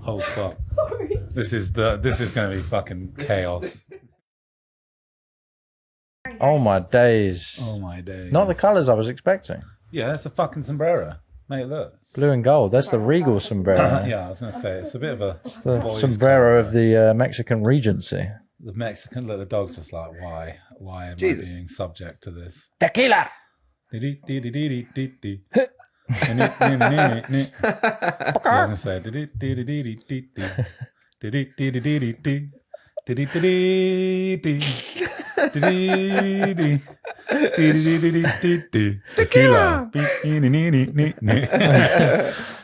Oh fuck! Sorry. This is going to be fucking chaos. Oh my days. Oh my days! Not the colours I was expecting. Yeah, that's a fucking sombrero, mate. Look. Blue and gold. That's the regal sombrero. Yeah, I was going to say it's a bit of a. It's the boys' sombrero colour. of the Mexican Regency. The Mexican. Look, the dog's just like, why? Why am Jesus. I being subject to this? Tequila. I was gonna say tequila.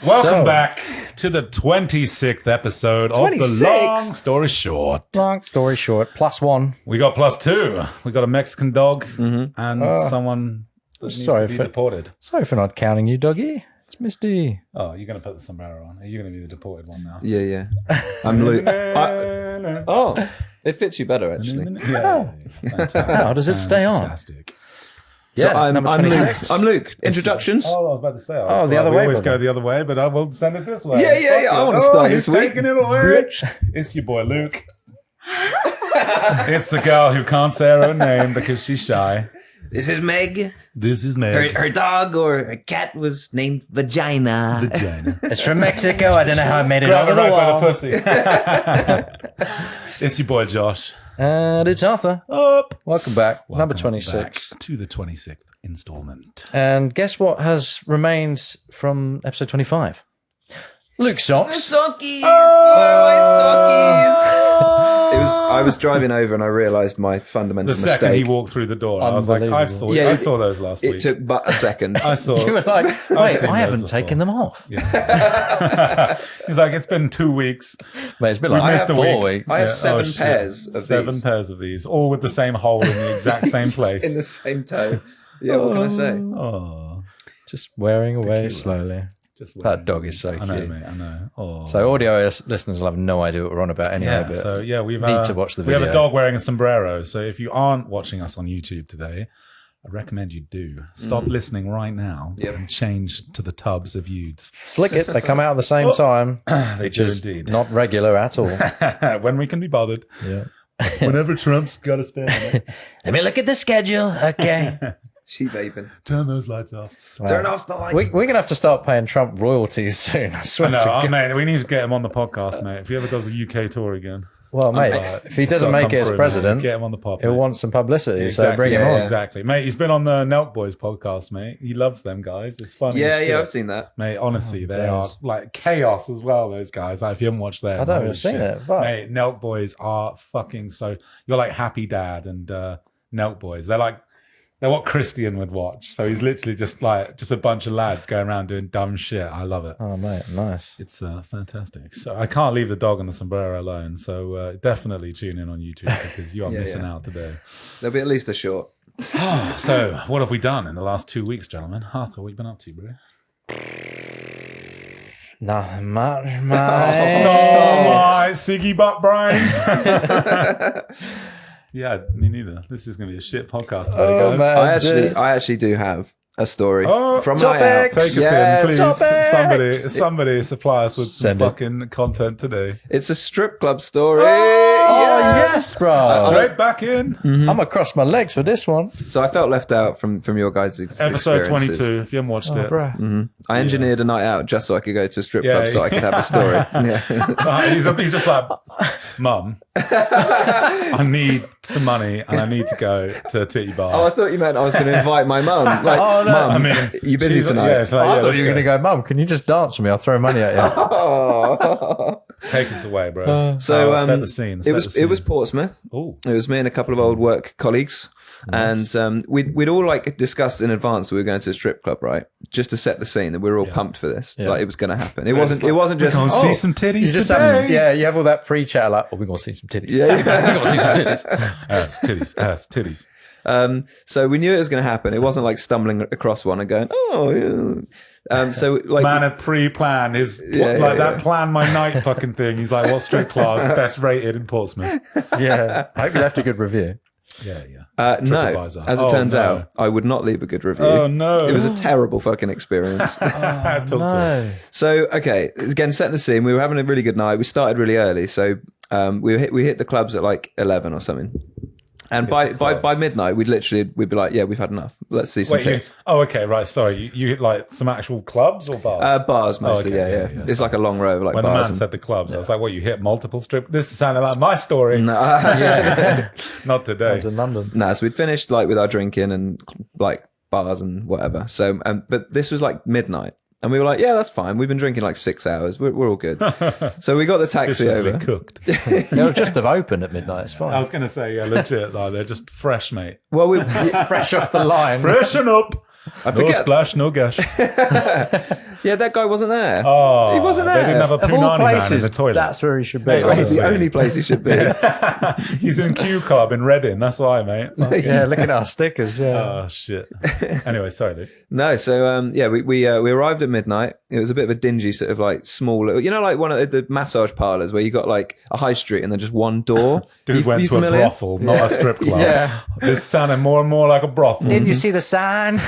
Welcome back to the 26th episode of the 26? Long Story Short. Long story short, +1. We got +2. We got a Mexican dog and someone that needs sorry to be for- deported. Sorry for not counting you, doggy. It's Misty. Oh, you're going to put the sombrero on. Are you going to be the deported one now? Yeah. I'm Luke. Oh, it fits you better, actually. Yeah. Fantastic. How does it stay on? Fantastic. So Yeah, I'm number Luke. 26. I'm Luke. Introductions? Oh, I was about to say. The other we way, always brother. go the other way, but I will send it this way. Yeah. Fuck I it. want to start he's this week. taking it away. Bitch. It's your boy Luke. It's the girl who can't say her own name because she's shy. This is Meg. This is Meg. Her dog or her cat was named Vagina. Vagina. It's from Mexico. I don't know how I made it Grab over her the right by wall. the pussy. It's your boy Josh. And it's Arthur. Up. Welcome back. Number Welcome 26. back to the 26th installment. And guess what has remained from episode 25? Luke Socks. Sockies. My sockies. I was driving over and I realised my fundamental The second mistake. he walked through the door, I was like, I Unbelievable. saw those last week. It took but a second. I saw. You were like, I've wait, seen I those haven't before. taken them off. Yeah. He's like, it's been 2 weeks. Mate, it's been We like missed a 4 week. weeks. I have Yeah, 7 shit. pairs of Seven these pairs of these, all with the same hole in the exact same place. in the same toe. Yeah, what can I say? Oh, Just wearing away Tequila. slowly. just That dog is so I know, cute. mate. I know. Oh. So audio listeners will have no idea what we're on about anyway. yeah, but so yeah, we've need to watch the We have a video. dog wearing a sombrero. So if you aren't watching us on YouTube today, I recommend you do. Stop listening right now Yep. and change to the tubs of youths. flick it. They come out at the same time. They Which do is indeed. not regular at all. When we can be bothered. Yeah. Whenever Trump's got a spare minute. Let me look at the schedule. Okay. She vaping. Turn those lights off. Turn off the lights. We're going to have to start paying Trump royalties soon. I swear No, to oh, God. mate, we need to get him on the podcast, mate. If he ever does a UK tour again. Well, mate, if he doesn't make it as president, get him on the pod. he'll mate. want some publicity. Exactly, So bring him yeah, on. yeah. Exactly, mate. He's been on the Nelk Boys podcast, mate. He loves them guys. It's funny. Yeah, as yeah, shit. I've seen that. Mate, honestly, they days. are like chaos as well. Those guys. Like, if you haven't watched them, I don't holy have seen shit. it, but Mate, Nelk Boys are fucking so. You're like Happy Dad and Nelk Boys. They're what Christian would watch. So he's literally just a bunch of lads going around doing dumb shit. I love it. oh mate, nice. It's fantastic. So I can't leave the dog and the sombrero alone. So definitely tune in on YouTube because you are Yeah, missing yeah. out today. There'll be at least a short. So what have we done in the last 2 weeks, gentlemen? Arthur, what have you been up to, bro? Nothing much, mate. my Siggy butt brain. Yeah, me neither. This is going to be a shit podcast today, Oh, guys. man. I actually do have a story Oh, from topic. my out. Take us Yes. in, please. Topic. Somebody supply us with some Send it. fucking content today. It's a strip club story. Oh Yeah. yes, bro. Straight back in. I'm gonna cross my legs for this one. So I felt left out from your guys' Episode experiences. 22, if you haven't watched Oh, it. bro. I engineered a night out just so I could go to a strip Yeah, club so I could have a story. Yeah. He's just like, Mum, I need some money and I need to go to a titty bar. Oh, I thought you meant I was going to invite my mum. Like, Oh, no. Mum, I mean, you busy she's- tonight? Yeah, it's like, I yeah, thought let's you were go. gonna go, Mum. Can you just dance for me? I'll throw money at you. Oh. Take us away, bro. So set the scene. it was Portsmouth. Oh, It was me and a couple of old work colleagues, and we'd all like discussed in advance that we were going to a strip club, right? Just to set the scene that we were all pumped for this, Yeah. like it was going to happen. It wasn't just Go see some titties You just today. have, you have all that pre-chat like, oh, we're gonna see some titties. Yeah. we're gonna see some titties. Ass titties. So we knew it was going to happen. It wasn't like stumbling across one and going, oh, yeah. So like, Man had pre-planned his that plan my night fucking thing. He's like, what strip class best rated in Portsmouth? Yeah, I hope you left a good review. Yeah, yeah. No, TripAdvisor. as it Oh, turns no. out, I would not leave a good review. Oh, no. It was a terrible fucking experience. Talk to us. No. So, okay, again, setting the scene. We were having a really good night. We started really early, so we hit the clubs at like 11 or something. And by midnight, we'd be like, yeah, we've had enough. Let's see some Wait, tits. okay, right. Sorry, you hit like some actual clubs or bars? Bars mostly, okay, yeah. It's like a long row of like When the bars. man said the clubs, I was like, "What? You hit multiple strip?" This sounded like my story. No, Not today. I was in London. no, so we'd finished like with our drinking and like bars and whatever. So, but this was like midnight. And we were like, yeah, that's fine. We've been drinking like 6 hours. We're all good. So we got the taxi Efficiently over. cooked. They'll just have opened at midnight. It's I fine. was going to say, yeah, legit. Like, they're just fresh, mate. Well, Fresh off the line. Freshen up. I No forget. splash, no gush. Yeah, that guy wasn't there. Oh, He wasn't They there. didn't have a Of all punani man in places, the toilet. that's where he should be. That's right. It's the honestly. only place he should be. He's in Q Club in Reading. That's why, mate. Yeah, looking at our stickers. Yeah. Oh shit. Anyway, sorry, Luke. No, so yeah, we arrived at midnight. It was a bit of a dingy sort of like small, like one of the massage parlors where you got like a high street and then just one door. Dude went to familiar? a brothel, not a strip club. Yeah. This sounded more and more like a brothel. Did you see the sign?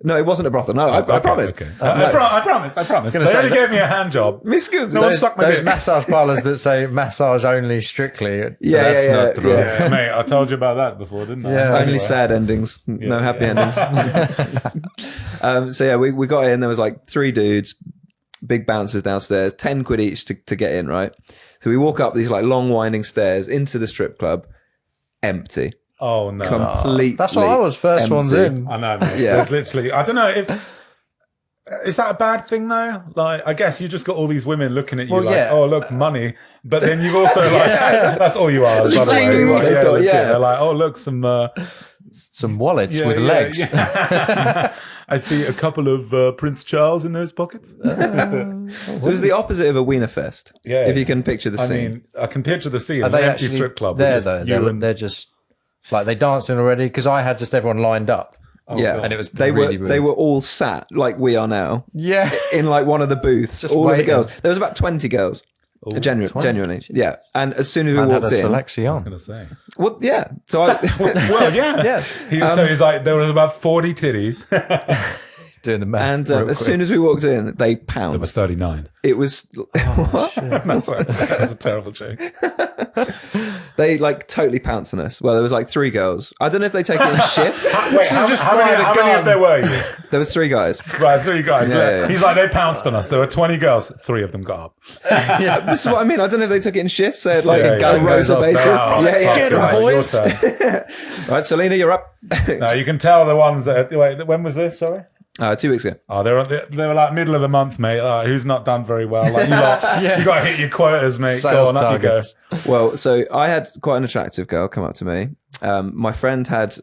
No, it wasn't a brothel. No, I promise. Okay. I promise. They say only that- gave me a hand job. Miss Goose. No one those sucked my those dick. massage parlors that say massage only strictly. Yeah, that's yeah, not yeah, true. yeah. Yeah, mate, I told you about that before, didn't I? Yeah. Only Anyway. sad endings, no happy endings. So yeah, we got in. There was like 3 dudes, big bouncers downstairs, 10 quid each to get in, right? So we walk up these like long winding stairs into the strip club, empty, Oh no. completely. That's why I was first ones empty. in. I know, mate. Yeah. There's literally, I don't know if, is that a bad thing though? Like, I guess you just got all these women looking at you Well, like, yeah. oh, look, money. But then you've also like, that's all you are. By the exactly way. what they Yeah, thought, legit. yeah. They're like, oh, look, some Wallets with legs. yeah. I see a couple of Prince Charles in those pockets. So it was the opposite of a Wiener Fest. Yeah. If you can picture the I scene. mean, I can picture the scene. Are An they empty actually strip club. with there just though? you and- They're just like they dancing already because I had just everyone lined up. yeah, And it was they really were weird. they were all sat like we are now Yeah. in like one of the booths. Just All of the waiting. girls. There was about 20 girls. Genuinely, yeah. And as soon as we And had walked a in, I was selection. going to say. well, yeah. So I, Well, yeah. Yeah. So he's like, there was about 40 titties. Doing the math. and real as quick. soon as we walked in, they It was pounced. 39. It was what? That's right. That was a terrible joke. They like totally pounced on us. Well, there was like 3 girls. I don't know if they take it in shifts. Wait, how many of there were you? There was 3 guys. Right, 3 guys. Yeah. He's like, they pounced on us. There were 20 girls. 3 of them got up. This is what I mean. I don't know if they took it in shifts. They had like Yeah, a yeah. goes rota up, basis. Oh, Yeah, yeah. fuck, Get 'em, right, your boys. turn. Right, Selena, you're up. No, you can tell the ones that. Wait, when was this? Sorry. 2 weeks ago. Oh, they were like middle of the month, mate. Who's not done very well? Like, Yeah. you got to hit your quotas, mate. Sales Go on, up you go. targets. Well, so I had quite an attractive girl come up to me. My friend had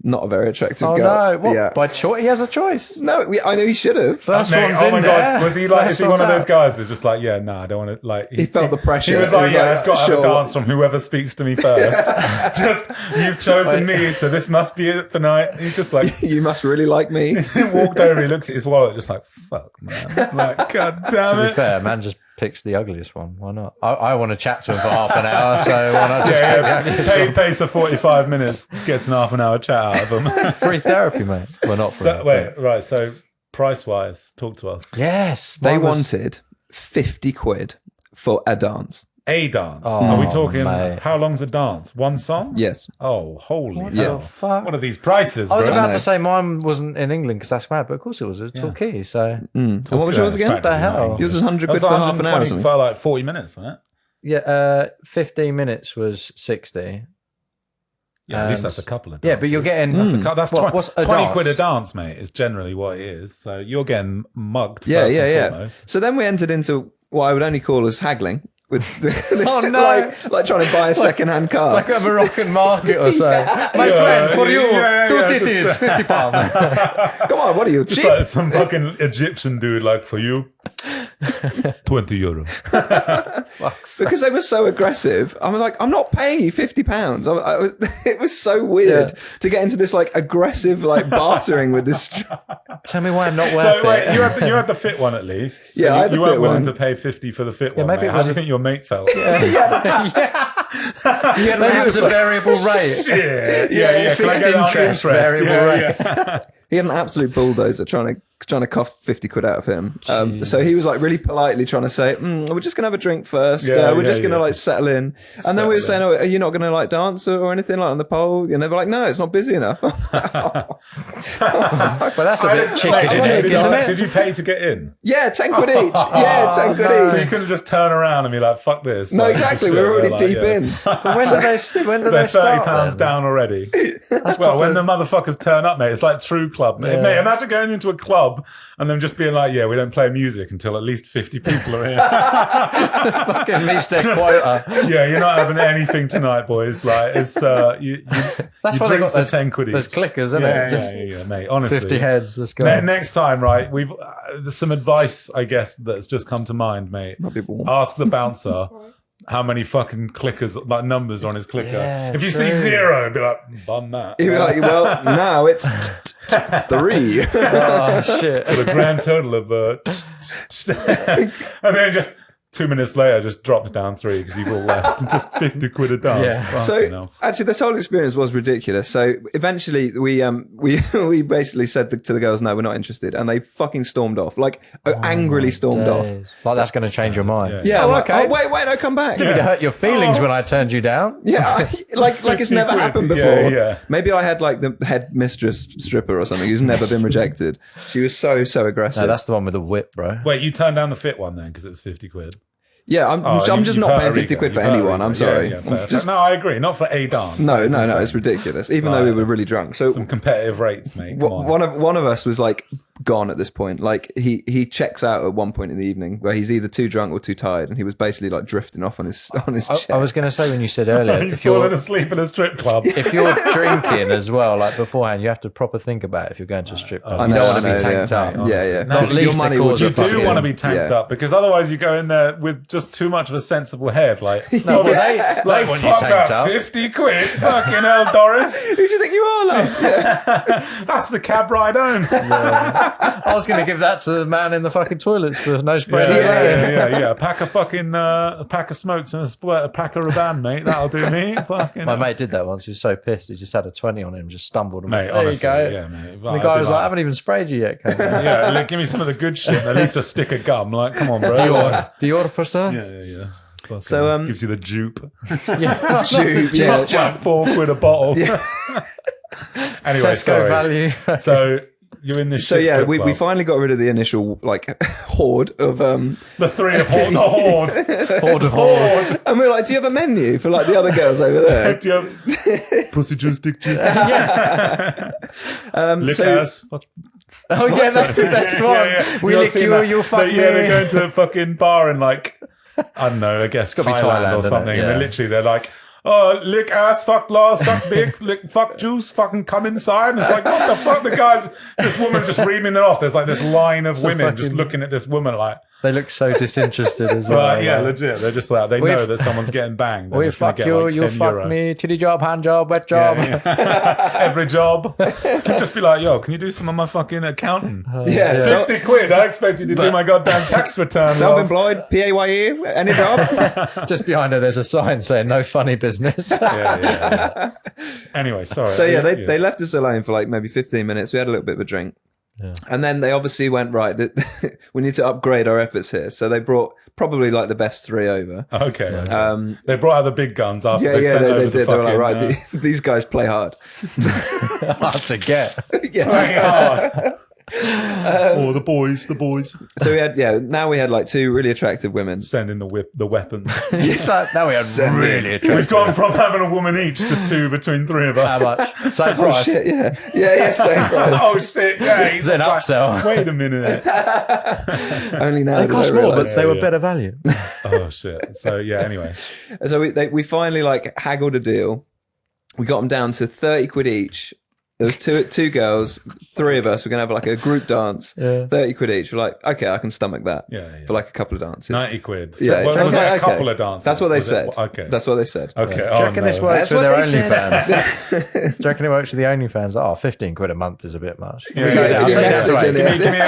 not a very attractive Oh girl. no! What? Yeah. By choice? He has a choice. No, I know he should have. First Mate, one's oh in my there. god, was he like? First Is he one of one's those out. guys who's just like, yeah, nah, I don't want to. Like, He felt the pressure. He was He like, was yeah, like, I've got to sure. have a dance from whoever speaks to me first. Just you've chosen me, so this must be it for night. He's just like. You must really like me. He walked over, he looks at his wallet, just like, fuck, man. Like, god damn To be it. fair, man just picks the ugliest one. Why not? I want to chat to him for half an hour, so why not just pick the Yeah, ugliest yeah. one? Pays for 45 minutes, gets an half an hour chat out of them. Free therapy, mate. Well, not free. So, wait, right, so price wise, talk to us. Yes. They mine was- wanted 50 quid for a dance. A dance. Oh, Are we talking, mate. how long's a dance? One song? Yes. Oh, holy What hell. the fuck? What are these prices, I was bro? about know. to say mine wasn't in England because that's mad, but of course it was. It was Torquay, so And what was yours again? What the hell? Yours was 100 That was quid for half an hour or 120 something. for like 40 minutes, wasn't it? yeah. 15 minutes was 60. Yeah, at least And- that's a couple of Yeah, dances. but you're getting That's What- 20, what's a 20 dance? quid a dance, mate, is generally what it is. So you're getting mugged. Yeah, first yeah, and yeah. foremost. So then we entered into what I would only call as haggling. With Oh, no. like trying to buy a second-hand car. like a Moroccan market or so. My Yeah, friend, for you, yeah, 2 yeah, titties, just- 50 pounds. Come on, what are you, Just cheap? like some fucking Egyptian dude, like, for you, 20 euro. Because they were so aggressive. I was like, I'm not paying you £50. It was so weird Yeah. to get into this like aggressive like bartering with this. Tell me why I'm not worth So wait, it. you had the fit one at least. So Yeah, I had the you weren't fit willing one. to pay 50 for the fit one. maybe Mate. it How was do you a- think your mate felt? Maybe it was a variable rate. Shit. Yeah. Can I Fixed get it on interest, interest? variable rate. Yeah. He had an absolute bulldozer trying to cough 50 quid out of him. So he was like really politely trying to say, we're just going to have a drink first. We're just going to like settle in. And then we were saying, are you not going to like dance or anything like on the pole? And they were like, no, it's not busy enough. But that's a bit chicken, isn't it? Did you pay to get in? Yeah, 10 quid each. Yeah, 10 quid So you each. couldn't just turn around and be like, fuck this. No, Like, exactly. shit, We were already like, deep yeah. in. When do they They're start? £30 then? down already. Well, when the motherfuckers turn up, mate, it's like true club. Mate, imagine going into a club and them just being like, we don't play music until at least 50 people are here. Fucking meets their quota. You're not having anything tonight, boys. Like, it's, That's your why they got drinks are those 10 quid Those each. clickers, isn't it? Just Yeah, mate. Honestly. 50 heads. Let's go. Next time, right, we've there's some advice, I guess, that's just come to mind, mate. Ask the bouncer how many fucking clickers, like numbers on his clicker. Yeah, if you see true. 0, be like, bum that. He'd be like, well, now it's 3. Oh, shit. The grand total of, and then just 2 minutes later, just drops down 3 because you've all left. Just 50 quid a dance. Yeah. Fucking So hell. actually, this whole experience was ridiculous. So eventually, we we basically said to the girls, "No, we're not interested," and they fucking stormed off, like angrily stormed off. Days. Like that's going to change your mind. Yeah. Yeah, Oh, I'm like, okay. wait, no, come back. Did it hurt your feelings when I turned you down? Yeah, like it's 50 never quid. happened before. Yeah. Maybe I had like the head mistress stripper or something who's never been rejected. She was so aggressive. No, that's the one with the whip, bro. Wait, you turned down the fit one then because it was 50 quid? Yeah, I'm just you've not hurt paying her 50 ego. quid for You've hurt her anyone. ego. I'm sorry. Yeah, fair. No, I agree. Not for a dance. No, That is insane. it's ridiculous. Even though we were really drunk. So Some competitive rates, mate. Come on. one of us was like gone at this point. Like he checks out at one point in the evening where he's either too drunk or too tired, and he was basically like drifting off on his chair. I was going to say when you said earlier, He's if you're falling asleep in a strip club. if you're drinking as well, like beforehand, you have to proper think about it if you're going to a strip club. I You know, don't want to I be know, tanked yeah. up. Mate, Yeah. No, Not because least your to money cause will you a just do fucking- want to be tanked up because otherwise you go in there with just too much of a sensible head. Like, No, well, they like want you fuck tanked that up. 50 quid. Fucking hell, Doris. Who do you think you are, love? That's the cab ride home. I was going to give that to the man in the fucking toilets for no spray. Yeah. A pack of smokes and a pack of Raban, mate. That'll do me. Fucking My hell. mate did that once. He was so pissed. He just had a 20 on him, just stumbled. And Mate, went, there honestly, you go. yeah, mate. And the guy was like, I haven't even sprayed you yet. Cunt." yeah, like, give me some of the good shit. At least a stick of gum. Like, come on, bro. Do you order for sir? Yeah. Fucking So, gives you the jupe. Yeah. Shoot, yeah. Costs like £4 a bottle. Anyway, Tesco sorry. value. So you're in this. So shit yeah, strip we club. finally got rid of the initial like horde of the three of the horde. Horde of horse. and we were like, do you have a menu for like the other girls over there? Do you have pussy juice, dick juice, lick So ass? What? Oh yeah, that's the best one. We You've lick seen you, that? you'll fuck me. Yeah, they go into a fucking bar in like I don't know, I guess gotta be Thailand, Thailand, or isn't it? something. Yeah. And they're like, oh, lick ass, fuck law, suck dick, lick, fuck juice, fucking come inside. And it's like, what the fuck? This woman's just reaming it off. There's like this line of women just fucking- looking at this woman like, They look so disinterested as well. right, yeah, like, legit. They're just like, they We know f- that someone's getting banged. They're We just gonna fuck get you, like you 10 fuck euro. me, titty job, hand job, wet job. Yeah. Every job. Just be like, yo, can you do some of my fucking accounting? yeah, so 50 quid. I expect you to do my goddamn tax return. love. self-employed, PAYE, any job? Just behind her, there's a sign saying no funny business. Yeah. Anyway, sorry. So yeah, they left us alone for like maybe 15 minutes. We had a little bit of a drink. Yeah. And then they obviously went, right, we need to upgrade our efforts here. So they brought probably like the best 3 over. Okay. They brought out the big guns after Yeah, they sent over they the did. They fucking... were like, right, these guys play hard. Hard to get. Yeah. playing hard. Oh, the boys. So we had, now we had like 2 really attractive women. Sending the weapons. It's like, now we had Send really it. attractive. We've gone from having a woman each to 2 between 3 of us. How much? Same Oh price. shit, yeah, same price. Oh shit! Yeah, he's It's an just like, upsell. wait a minute. Only now They did cost I more, realise. but they were Yeah. better value. Oh shit! So yeah. Anyway, So we finally like haggled a deal. We got them down to 30 quid each. There was two girls, 3 of us. We're gonna have like a group dance, 30 quid each. We're like, okay, I can stomach that. For like a couple of dances. 90 quid. Yeah, Well, was it a okay. couple of dances? That's what they Was said. it- Okay. That's what they said. Okay. Do you Oh, reckon this no. works That's with what their they said. OnlyFans? Do you reckon it works with the OnlyFans? Oh, 15 quid a month is a bit much. Yeah, I'll yeah, take yeah. that away.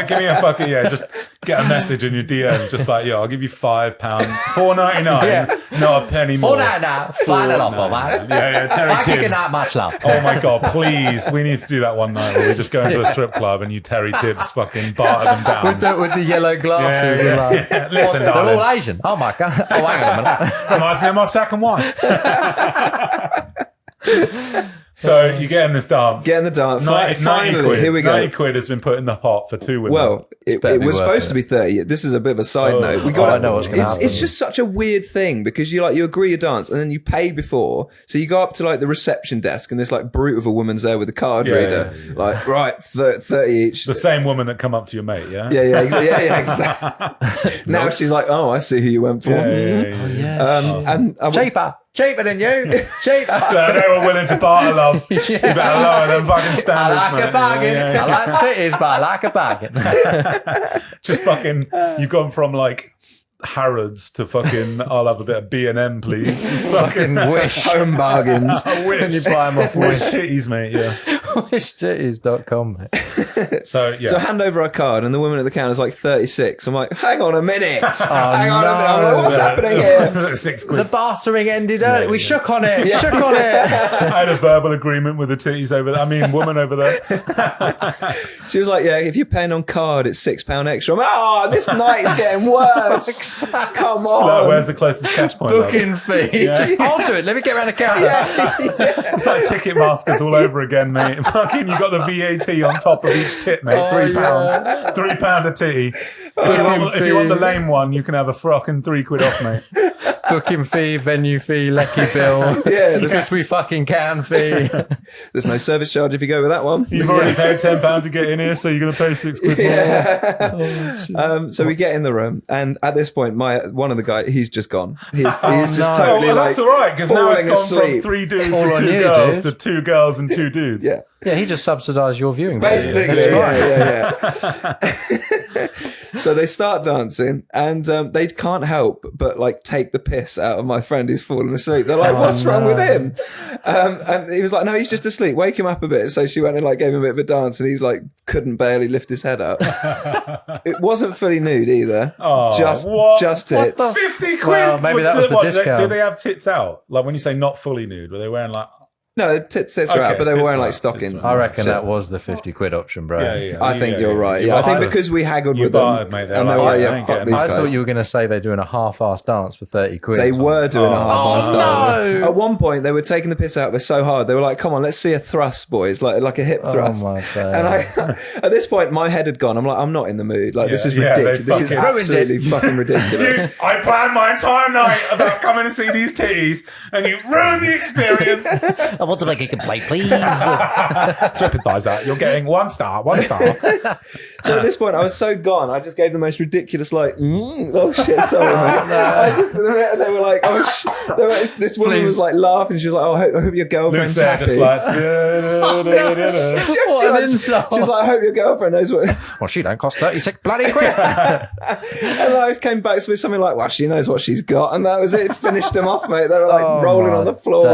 Give me a fucking just get a message in your DMs, just like I'll give you £5, $4.99, not a penny more. Final offer, man. Yeah, Terry Tibbs. that much, love. Oh my god, please! We need to do that one night where we just go into a strip club and you Terry Tibbs fucking barter them down. With the yellow glasses. Yeah, and yeah, like, yeah. Listen, they're darling. all Asian. Oh my god. Oh, hang on a minute. Reminds me of my second wife. So you get in this dance. Get in the dance. 90 Finally, quid. here we go. 90 quid has been put in the pot for 2 women. Well, it better be was worth supposed it. to be 30. This is a bit of a side note. We I got know what's gonna happen. It's just such a weird thing because you agree a dance and then you pay before. So you go up to like the reception desk and this like brute of a woman's there with a card reader. yeah. Like, right, 30 each. the same woman that come up to your mate, yeah? Yeah, exactly. Now she's like, oh, I see who you went for. Yeah. And Cheaper than you. Cheaper. They were willing to barter, love. You better lower them fucking I standards, like mate. a bargain. Yeah. I like titties, but I like a bargain. Just fucking, you've gone from like Harrods to fucking, I'll have a bit of B&M, please. Just Fucking wish. home bargains. I wish. And you buy 'em off Wish Wish. titties, mate, yeah. Wishtitties.com. So, yeah. So hand over our card, and the woman at the counter is like 36. I'm like, hang on a minute. Hang on a minute. I'm like, what's happening here? 6 The quid. bartering ended early. We shook on it. Shook on it. I had a verbal agreement with the titties over there. I mean, woman over there. She was like, yeah, if you're paying on card, it's £6 extra. I'm like, oh, this night is getting worse. Come Like, on. where's the closest cash point? love? Booking fee. Just onto it. Let me get around the counter. It's like Ticketmasters all over again, mate. Fucking, you got the VAT on top of each tit, mate. £3. £3 a titty. If you want the lame one, you can have a fucking £3 off, mate. Booking fee, venue fee, lecky bill. Yeah, Because we fucking can fee. there's no service charge if you go with that one. You've already paid £10 to get in here, so you're going to pay £6 more. So we get in the room, and at this point, one of the guys, he's just gone. He's just no. totally Well, that's all right, because now it's falling gone from asleep. 3 dudes All and on 2 you, girls dude. to 2 girls and 2 dudes. Yeah. Yeah, he just subsidised your viewing value. Basically, That's fine. yeah. So they start dancing, and they can't help but like take the piss out of my friend who's fallen asleep. They're like, "What's wrong with him?" And he was like, "No, he's just asleep. Wake him up a bit." So she went and like gave him a bit of a dance, and he's like couldn't barely lift his head up. It wasn't fully nude either. Oh, just what? tits. 50 quid. Well, maybe that was the discount. Do they have tits out? Like when you say not fully nude, were they wearing like? No, tits are Okay, out, but they were tits wearing are like out, stockings. tits are I reckon Shit. that was the 50 quid option, bro. I think you're right. You Yeah, I think bartered. because we haggled You with them, bartered, mate. They and were they were like, like, I "Yeah, ain't fuck getting these I guys." thought you were going to say they're doing a half-assed dance for 30 quid. They were doing a half-assed dance. no. At one point, they were taking the piss out of us so hard. They were like, "Come on, let's see a thrust, boys, like a hip thrust." my days. And at this point, my head had gone. I'm like, I'm not in the mood. Like, this is Yeah, they ridiculous. This is fucking- absolutely fucking ridiculous. Dude, I planned my entire night about coming to see these titties, and you ruined the experience. I want to make a complaint, please. TripAdvisor, you're getting 1 star, 1 star. So at this point, I was so gone. I just gave the most ridiculous, like, oh shit, sorry, mate. And they were like, oh shit. This woman Please. was like laughing. She was like, oh, I hope your girlfriend's Luke's there happy. just like. What an insult. She was like, I hope your girlfriend knows what. Well, she don't cost 36 bloody quid. And I came back with something like, well, she knows what she's got. And that was it. Finished them off, mate. They were like rolling on the floor.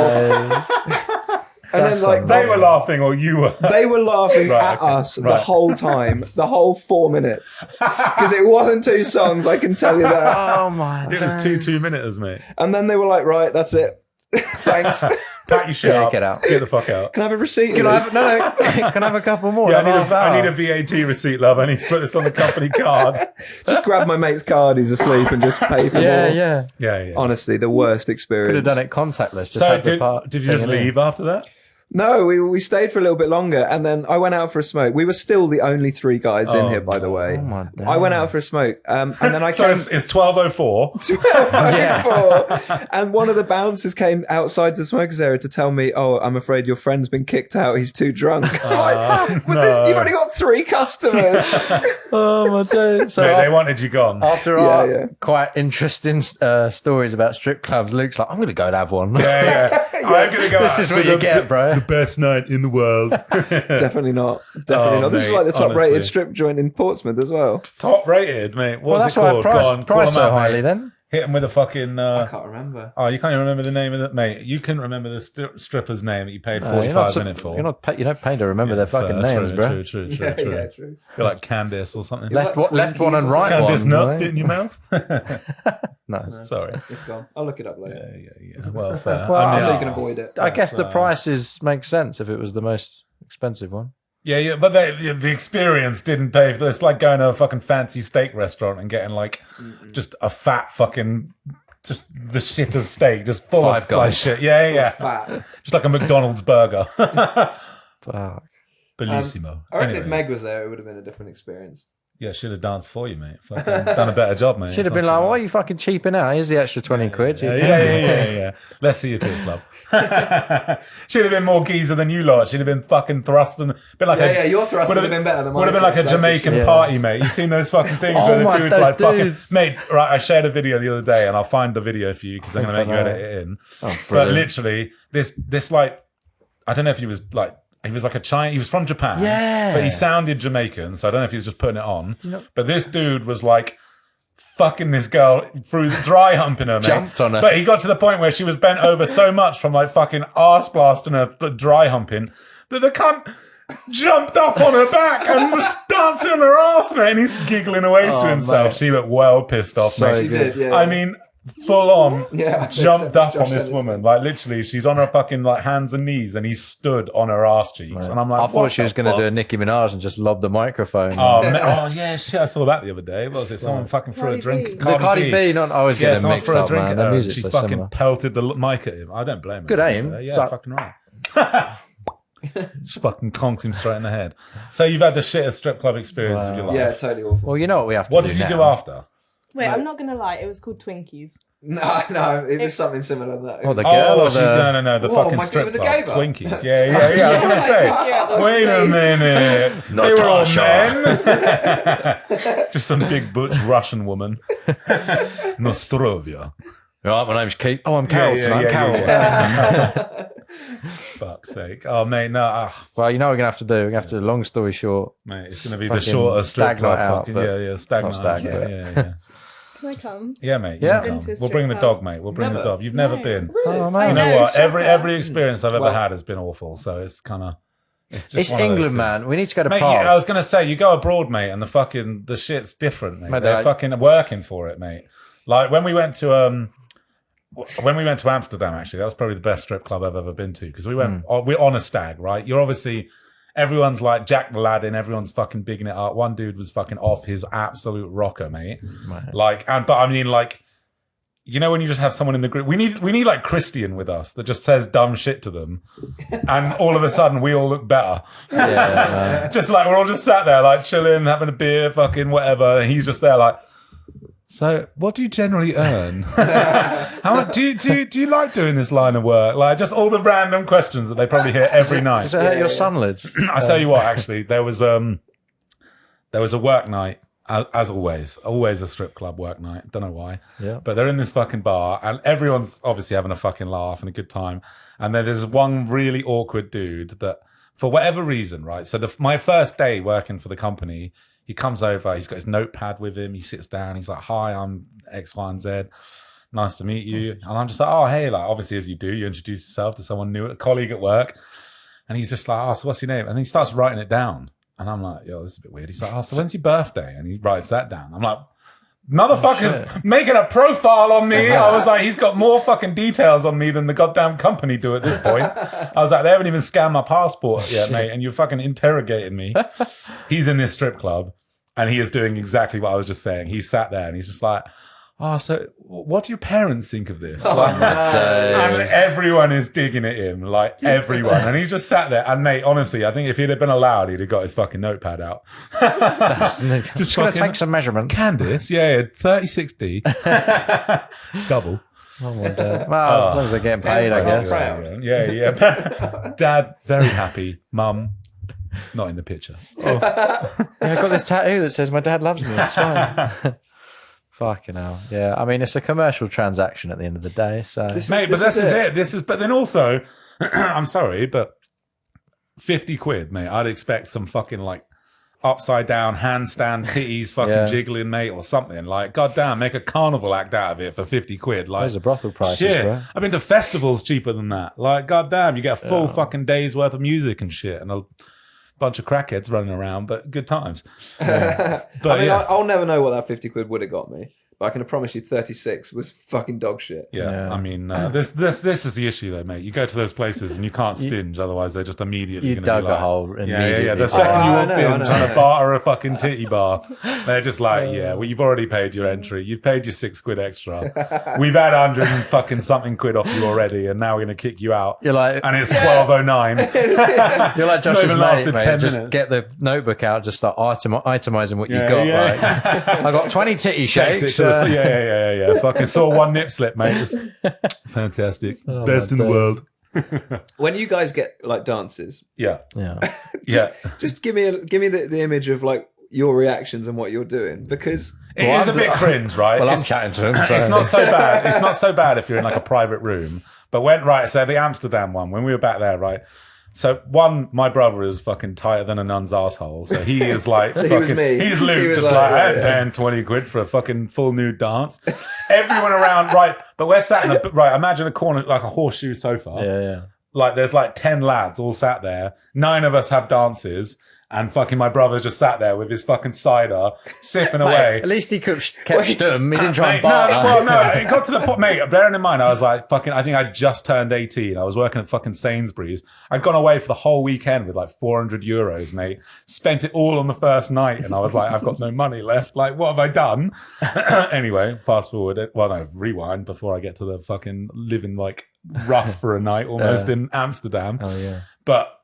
And then like They were laughing, or you were. they were laughing Right, at okay, us the right. whole time, the whole 4 minutes. Because it wasn't 2 songs, I can tell you that. Oh, my It was 2 2-minuters, mate. And then they were like, right, that's it. Thanks. Pack your shit Yeah, up. get out. Get the fuck out. Can I have a receipt? Can of I this? have, can I have a couple more? Yeah, Half I hour. need a VAT receipt, love. I need to put this on the company card. Just grab my mate's card, he's asleep, and just pay for Yeah, more. yeah. Yeah. Honestly, the worst experience. Could have done it contactless. Just So had the part did you just thing in. leave after that? No, we stayed for a little bit longer, and then I went out for a smoke. We were still the only 3 guys in here, by the way. Oh my I went out for a smoke, and then I So came. it's 12:04. And one of the bouncers came outside the smokers area to tell me, "Oh, I'm afraid your friend's been kicked out. He's too drunk." I'm like, "You've only got 3 customers." Oh my days. So Mate, they wanted you gone. after Yeah, our yeah. quite interesting stories about strip clubs, Luke's like, I'm going to go and have one. Yeah. I'm going to go This out is for what you get, bro. the best night in the world. Definitely not. Definitely not. This is mate, like the top honestly. rated strip joint in Portsmouth as well. Top rated, mate. Well, What's that's it why called? I Go on, call price him so out, mate. highly then. Hit him with a fucking. I can't remember. Oh, you can't even remember the name of it, mate. You couldn't remember the stripper's name that you paid No, 45 minutes for. You're not you don't pay to remember their fucking Fair, names, true, bro. True. Yeah, true. You're like Candice or something. Left, like left Twinkies one and or right Candice one. nut right? fit in your mouth. No. Sorry. It's gone. I'll look it up later. Yeah. Well, fair. Well, I mean, So you can avoid it. I guess the That's, prices make sense if it was the most expensive one. yeah, but the experience didn't pay for this. It's like going to a fucking fancy steak restaurant and getting like just a fat fucking, just the shittest steak, just full Five of like Guys. shit. Yeah. Fat. Just like a McDonald's burger. Fuck. Bellissimo. I reckon Anyway. if Meg was there, it would have been a different experience. Yeah, should have danced for you, mate. Fucking done a better job, mate. Should have been like, why are you fucking cheaping out? Here's the extra 20 quid. Yeah. Let's see your tits, love. Should have been more geezer than you lot. Should have been fucking thrusting. Been like Your thrust would have been better than mine. Would have been like a Jamaican Yeah. party, mate. You seen those fucking things Oh where the my- dude's those like dudes. fucking mate. Right, I shared a video the other day, and I'll find the video for you because I'm going to make you edit it in. Oh, But brilliant. literally, this like, I don't know if he was like a Chinese. He was from Japan, Yeah. but he sounded Jamaican, so I don't know if he was just putting it on. But this dude was like fucking this girl through dry humping her, mate. Jumped on her. But he got to the point where she was bent over so much from like fucking arse blasting her dry humping that the cunt jumped up on her back and was dancing on her arse, mate. And he's giggling away to Oh, himself. mate. She looked well pissed off, So mate. She did, yeah. I mean, full on Yeah, jumped up Josh on said this it. woman. Like literally, she's on her fucking like hands and knees, and he stood on her ass cheeks. And I'm like, I what thought she was the going to do a fuck? Nicki Minaj and just lob the microphone. Oh, yeah, shit! I saw that the other day. What was it? Someone fucking threw a Cardi drink. B. The Cardi B, not I was Yeah, getting someone mixed threw a up, drink man. at Their her. And music's she so fucking similar. pelted the mic at him. I don't blame her. Good to be aim. fair. Yeah, So- fucking right. Just fucking conks him straight in the head. So you've had the shittest strip club experience of your life. Yeah, totally awful. Well, you know what we have to What do did you now. do after? Wait, I'm not gonna lie. It was called Twinkies. No, it was something similar to that. It Oh, the was- girl or she, the... no, the Whoa, fucking my- it strip was a club. gay bar. Twinkies. Yeah. I was going to say. Yeah, Wait a minute. They were all Natasha. men. Just some big butch Russian woman. Nostrovia. Right, my name's Keith. Oh, I'm Carol tonight. Carol. Yeah. Fuck's sake. Oh, mate, no. Well, you know what we're going to have to do? We're going to have to do, long story short, Mate, it's going to be the Fucking shortest strip stag club. night out, Fucking, but yeah, stag not night. stag, Yeah, but- yeah. Can I come? Yeah, mate. Yeah. You can Been to come. a We'll bring the strip dog, club. mate. We'll bring the Never. dog. You've never Nice. been. Really? Oh, mate. I You know know, what? shocker. Every experience I've ever Well- had has been awful. So it's kind of. It's it's one of those England, things. man. We need to go to Mate, Prague. I was gonna say you go abroad, mate, and the shit's different, mate. Mate, They're I- fucking working for it, mate. Like when we went to Amsterdam, actually, that was probably the best strip club I've ever been to because we went. We're on a stag, right? You're obviously everyone's like Jack the Laddin. Everyone's fucking bigging it up. One dude was fucking off his absolute rocker, mate. Mate. But I mean, like. You know when you just have someone in the group, we need like Christian with us that just says dumb shit to them, and all of a sudden we all look better. Yeah, man. Just like we're all just sat there like chilling, having a beer, fucking whatever, and he's just there like. So, what do you generally earn? How much do you like doing this line of work? Like just all the random questions that they probably hear every night. Does it hurt your sunlids? I tell you what, actually, there was a work night. As always a strip club work night. Don't know why. Yeah. But they're in this fucking bar and everyone's obviously having a fucking laugh and a good time. And then there's one really awkward dude that, for whatever reason, right? So my first day working for the company, he comes over, he's got his notepad with him, he sits down, he's like, "Hi, I'm X, Y, and Z. Nice to meet you." And I'm just like, "Oh, hey," like obviously as you do, you introduce yourself to someone new, a colleague at work. And he's just like, "Oh, so what's your name?" And then he starts writing it down. And I'm like, "Yo, this is a bit weird." He's like, "Oh, so when's your birthday?" And he writes that down. I'm like, motherfucker's making a profile on me. I was like, he's got more fucking details on me than the goddamn company do at this point. I was like, they haven't even scanned my passport yet, mate, and you're fucking interrogating me. He's in this strip club and he is doing exactly what I was just saying. He sat there and he's just like, "Oh, so what do your parents think of this?" Like, and everyone is digging at him, like everyone. And he's just sat there. And mate, honestly, I think if he'd have been allowed, he'd have got his fucking notepad out. Just going to fucking- take some measurements. Candice, yeah, 3060. Double. Oh, my God. Well, as long as they're getting paid, I guess. Proud. Yeah. Dad, very happy. Mum, not in the picture. Yeah, I got this tattoo that says my dad loves me. It's fine. Fucking hell. Yeah, I mean, it's a commercial transaction at the end of the day. So Mate, but this is it. But then also, I'm sorry, but 50 quid, mate, I'd expect some fucking like upside down handstand titties fucking Yeah. jiggling, mate, or something. Like, goddamn, make a carnival act out of it for 50 quid. Like, Those are brothel prices, shit. bro. I've been to festivals cheaper than that. Like, goddamn, you get a full fucking day's worth of music and shit, and a bunch of crackheads running around, but good times. But I mean, yeah. I'll never know what that 50 quid would have got me. But I can promise you 36 was fucking dog shit. Yeah, I mean, this is the issue though, mate. You go to those places and you can't stinge, otherwise they're just immediately You going to dug be like, a hole yeah. immediately. The second you I walked know, in I trying know. to barter a fucking titty bar, they're just like, yeah, well, you've already paid your entry. You've paid your 6 quid extra. We've had 100 and fucking something quid off you already, and now we're going to kick you out. You're like, And it's 12:09. you're like Josh's even mate, lasted mate. 10 Just minutes. get the notebook out, just start itemizing what you Yeah, got. yeah. Like, I got 20 titty Checks shakes. it to the, yeah. Fucking saw one nip slip, mate. It was fantastic. Best in the my world. When you guys get like dances, Yeah. yeah. just give me the image of like your reactions and what you're doing, because It is a bit cringe, right? Well, I'm It's- chatting to him. So. It's not so bad. It's not so bad if you're in like a private room. But so the Amsterdam one, when we were back there, right? So my brother is fucking tighter than a nun's asshole. So he is like, So he fucking, was me. he's Luke, He was just like, like, I ain't yeah. paying 20 quid for a fucking full nude dance. Everyone around, right? But we're sat in right, imagine a corner, like a horseshoe sofa. Yeah. Like there's like 10 lads all sat there. 9 of us have dances. And fucking my brother just sat there with his fucking cider, sipping away. At least he kept them. He didn't try and Mate, barter. no, it got to the point, mate, bearing in mind, I was like, fucking, I think I just turned 18. I was working at fucking Sainsbury's. I'd gone away for the whole weekend with like 400 euros, mate. Spent it all on the first night. And I was like, I've got no money left. Like, what have I done? Anyway, fast forward. Rewind before I get to the fucking living like rough for a night almost in Amsterdam. Oh, yeah. But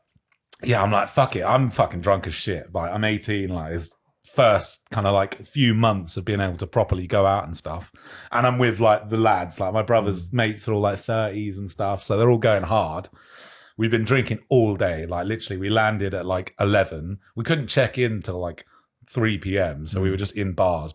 yeah, I'm like, fuck it. I'm fucking drunk as shit. Like, I'm 18. Like, it's first kind of like few months of being able to properly go out and stuff. And I'm with like the lads. Like, my brother's mates are all like 30s and stuff. So they're all going hard. We've been drinking all day. Like, literally, we landed at like 11. We couldn't check in till like 3 p.m. So we were just in bars.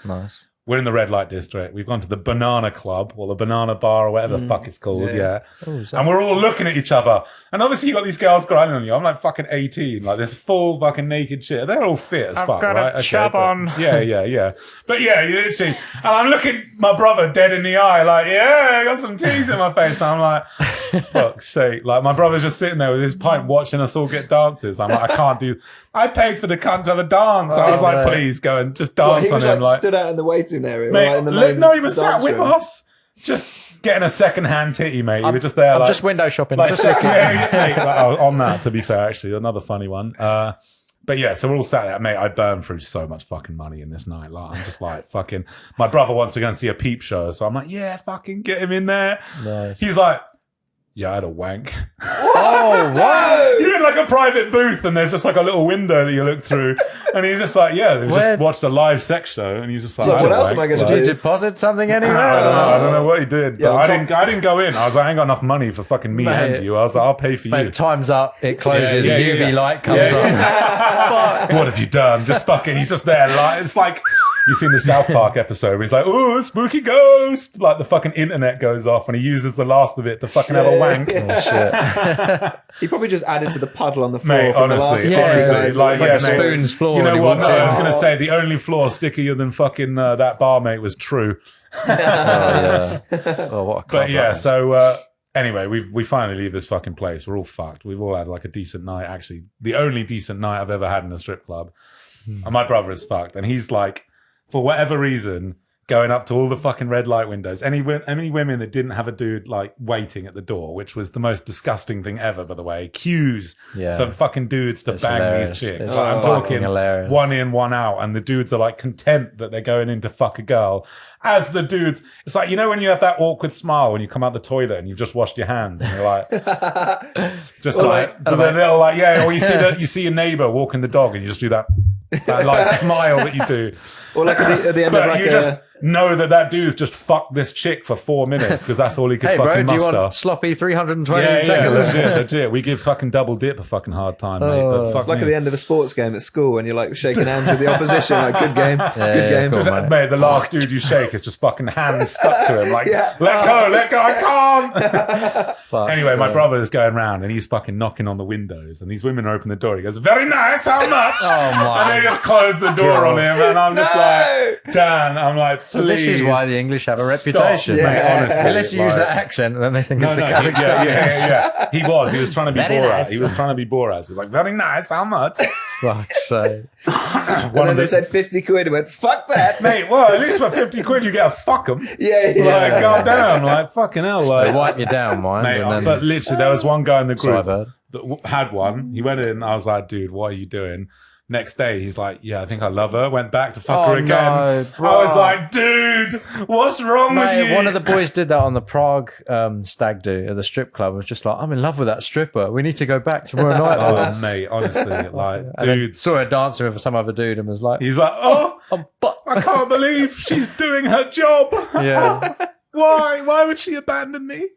Nice. We're in the red light district. We've gone to the Banana Club or the Banana Bar or whatever the fuck it's called. Yeah. And we're all looking at each other. And obviously you got these girls grinding on you. I'm like fucking 18, like this full fucking naked shit. They're all fit as fuck, got a right? chub but- on. Yeah. But yeah, you see, and I'm looking my brother dead in the eye, like, yeah, I got some teeth in my face. And I'm like, fuck's sake. Like, my brother's just sitting there with his pint watching us all get dances. I'm like, I paid for the cunt to have a dance. I was like, right. please go and just well, dance he on was him. like Like, stood out in the waiting area, mate, right in the main no, he was sat dance with room. us, just getting a second-hand titty, mate. He was just there, I'm like, just window shopping. like Just second, looking. mate, like, on that. To be fair, actually, another funny one. But yeah, so we're all sat there, mate. I burned through so much fucking money in this night. Like, I'm just like, fucking. My brother wants to go and see a peep show, so I'm like, yeah, fucking get him in there. Nice. He's like, yeah, I had a wank. Oh, what? You're in like a private booth, and there's just like a little window that you look through, and he's just like, yeah, they Where- just watched a live sex show, and he's just like, Yeah, I had what a else am wank. I gonna Like, Did you deposit something anywhere? I don't know what he did, Yeah, but on I didn't go in. I was like, I ain't got enough money for fucking me Mate. and you. I was like, I'll pay for you. Mate, time's up. It closes. Yeah, UV yeah. light comes Yeah, on. What have you done? Just fucking, he's just there. Like, it's like, you've seen the South Park episode where he's like, oh, spooky ghost. Like, the fucking internet goes off and he uses the last of it to fucking have a wank. Oh, shit. He probably just added to the puddle on the floor. Mate, from the last honestly, 50 honestly, guys. like, Like yeah, a mate. spoon's floor. You know when he what, walked mate? in. I was going to say the only floor stickier than fucking that barmate was True. Oh, yeah. Oh, what a But club yeah, that was. so anyway, we finally leave this fucking place. We're all fucked. We've all had like a decent night. Actually, the only decent night I've ever had in a strip club. And my brother is fucked, and he's like, for whatever reason, going up to all the fucking red light windows. Any women that didn't have a dude like waiting at the door, which was the most disgusting thing ever, by the way. Queues Yeah. for fucking dudes to It's bang hilarious. these chicks. It's Like, I'm fucking talking hilarious. one in, one out, and the dudes are like content that they're going in to fuck a girl. As the dudes, it's like, you know when you have that awkward smile when you come out the toilet and you've just washed your hands and you're like, just like the little like, yeah, or you see your neighbor walking the dog and you just do that like smile that you do. Or like at the end of But like you just know that dude's just fucked this chick for 4 minutes because that's all he could Hey, bro, fucking do you muster. want sloppy 320 Yeah, seconds? legit. We give fucking double dip a fucking hard time, mate. But fuck It's like me. at the end of a sports game at school when you're like shaking hands with the opposition. Like, good game. Good game. cool, Just, mate, the last dude you shake is just fucking hands stuck to him. Like, Yeah. let go, I can't. Fuck, Anyway, my yeah. brother is going round and he's fucking knocking on the windows and these women open the door. He goes, very nice, how much? Oh, my And they just close the door on him and I'm just like, Dan, I'm like, please. So this is why the English have a stop, reputation. mate, honestly. Unless you use like- that accent, then they think it's the yeah, Kazakhstanians. yeah. He was trying to be Very Borat. nice. He was trying to be Borat. He was like, very nice, how much? Fuck's sake. And then they said 50 quid and went, fuck that. Mate, well, at least for 50 quid you get a fuck 'em. Yeah. Like, goddamn, like, fucking hell. They Like, wipe you down, mind. mate, and then, but literally, there was one guy in the so I've group heard. that had one. He went in, I was like, dude, what are you doing? Next day, he's like, yeah, I think I love her. Went back to fuck Oh, her again. no, bro. I was like, dude, what's wrong with Mate, you? one of the boys did that on the Prague stag do at the strip club. I was just like, I'm in love with that stripper. We need to go back tomorrow night. Oh, mate, honestly, like, And then dude. saw her dancing with some other dude and was like, He's like, oh, I'm fucked. I can't believe she's doing her job. Yeah. Why? Why would she abandon me?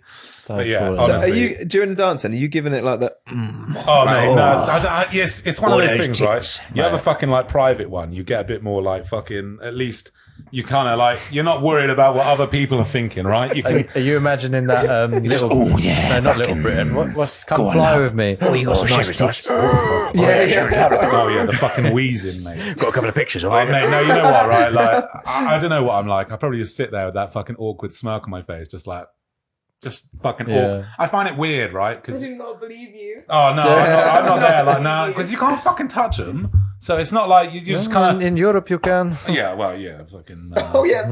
But yeah, fall in So love. are honestly. you, during the dancing, are you giving it like that? Oh, mate, no. Yes, it's one of those things, right? You have a fucking, like, private one. You get a bit more, like, fucking, at least you kind of, like, you're not worried about what other people are thinking, right? You can, Are you imagining that little? oh, yeah, no, not Little Britain. What's come on fly now. with me? Oh, you got some nice tits. oh, yeah, the fucking wheezing, mate. Got a couple of pictures of Oh, it. mate, no, you know what, right? Like, I don't know what I'm like. I probably just sit there with that fucking awkward smirk on my face, just fucking Yeah. awkward. I find it weird, right? I Because do not believe you. oh no, I'm not there. Like no, because you can't fucking touch them. So it's not like you just kind in Europe, you can. of yeah, well, yeah, fucking. Oh, yeah.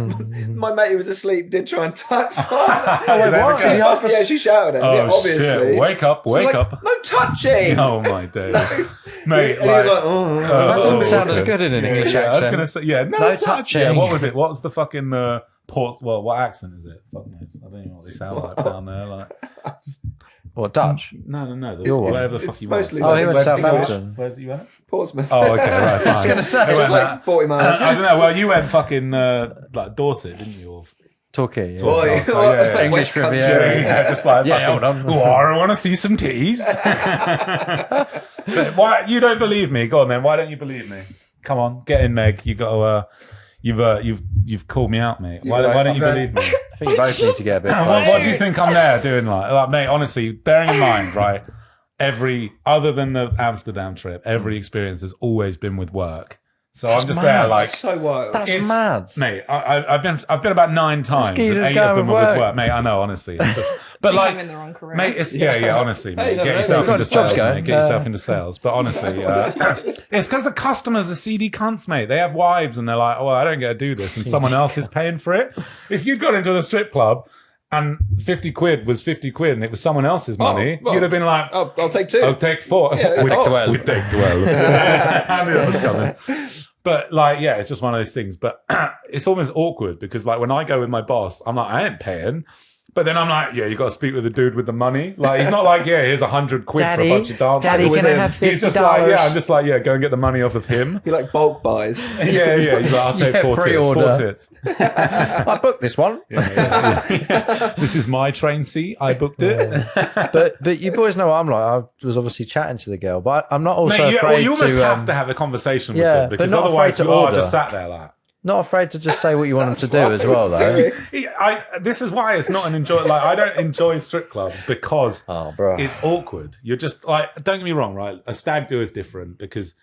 My mate who was asleep did try and touch her. Wait, what? Is he half Yeah, she shouted at him. Oh Yeah, obviously. shit! Wake up! She was Wake like, up! No touching. Oh my days, and mate! he was like, oh. That doesn't oh, sound as okay. good in an English Yeah, I was accent. gonna say no No touch. touching. Yeah, what was it? What's the fucking port? Well, what accent is it? Fuck knows. I don't even know what they sound like down there. Like Or Dutch? no. Your one. Whatever the fuck It's you want. mostly Oh, he went to Where's- Southampton. Where's you at? Portsmouth. Oh, okay, right, fine. I was gonna say, Who It was went like that? 40 miles. I don't know. Well, you went fucking like Dorset, didn't you? Or Torquay. Yeah. Boy, so, yeah. English West Country. Riviera. yeah, just like Yeah, fucking, hold on. "Oh, I want to see some titties. But why you don't believe me? Go on then. Why don't you believe me? Come on, get in, Meg. You got to. You've called me out, mate. Why don't you believe me? I think you both need to get a bit. What do you think I'm there doing? Like, mate, honestly, bearing in mind, right? Other than the Amsterdam trip, every experience has always been with work. So I'm just there, mad. like, So wild. That's It's- mad. mate. I've been about 9 times. And geezer's 8 going of them with are with work. work, mate. I know, honestly. It's just, but Maybe like, I'm in the wrong career. mate, it's yeah. Honestly, mate, no, get no, yourself no, into job's sales, going. mate. Get yourself into sales. But honestly, it's because the customers are seedy cunts, mate. They have wives, and they're like, "Oh, I don't get to do this," and someone else is paying for it. If you'd gone into a strip club and 50 quid was 50 quid, and it was someone else's money, well, you'd have been like, I'll take 2. I'll take 4. Yeah, we take 12. We take 12. I knew that was coming. But like, yeah, it's just one of those things. But it's almost awkward because like when I go with my boss, I'm like, I ain't paying. But then I'm like, yeah, you got to speak with the dude with the money. Like, he's not like, yeah, here's 100 quid for a bunch of dancers. Daddy, With can I him. have $50? He's just like, yeah, I'm just like, yeah, go and get the money off of him. He like bulk buys. Yeah. He's like, I'll take Yeah, 4 tits. 4 pre-order. tits. I booked this one. Yeah. This is my train seat. I booked it. But you boys know what I'm like. I was obviously chatting to the girl, but I'm not also Mate, yeah, afraid well, you almost to. have to have a conversation with yeah, them but because not otherwise afraid you to are order. just sat there like. Not afraid to just say what you want them to do what as I well, was though. doing. This is why it's not an enjoy. Like I don't enjoy strip clubs because Oh, bro. it's awkward. You're just like, don't get me wrong, right? A stag do is different because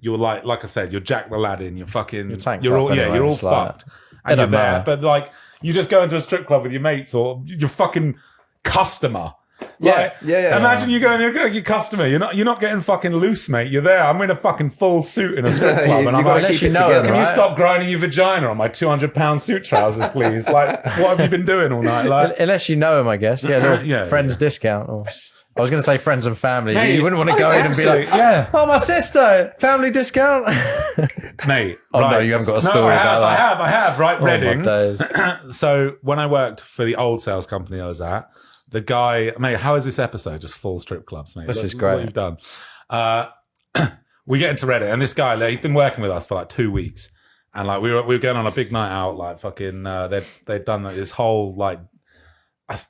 you're like I said, you're Jack the Aladdin. You're fucking. You're tanked You're up all anyway, you're all it's like- fucked, It and you're don't there. matter. But like, you just go into a strip club with your mates or your fucking customer. Like, Yeah. Imagine you go in there with your customer. You're not getting fucking loose, mate. You're there. I'm in a fucking full suit in a strip club, You- and you I'm gotta like, keep you it know together. it, can you right? stop grinding your vagina on my 200-pound suit trousers, please? Like, what have you been doing all night? Like, Unless you know him, I guess. Yeah, little Yeah, friends discount. Or, I was going to say friends and family. Mate, you wouldn't want to go in and be like, yeah, "Oh, my sister, family discount." mate. Oh, no, right. you haven't got a No, story I have, about that. I have. Right, Oh, my Reading. days. So when I worked for the old sales company I was at, the guy, mate, how is this episode? Just full strip clubs, mate. This Look is great. What you've done. We get into Reddit, and this guy, like, he's been working with us for like 2 weeks, And like we were going on a big night out, like fucking they'd done this whole like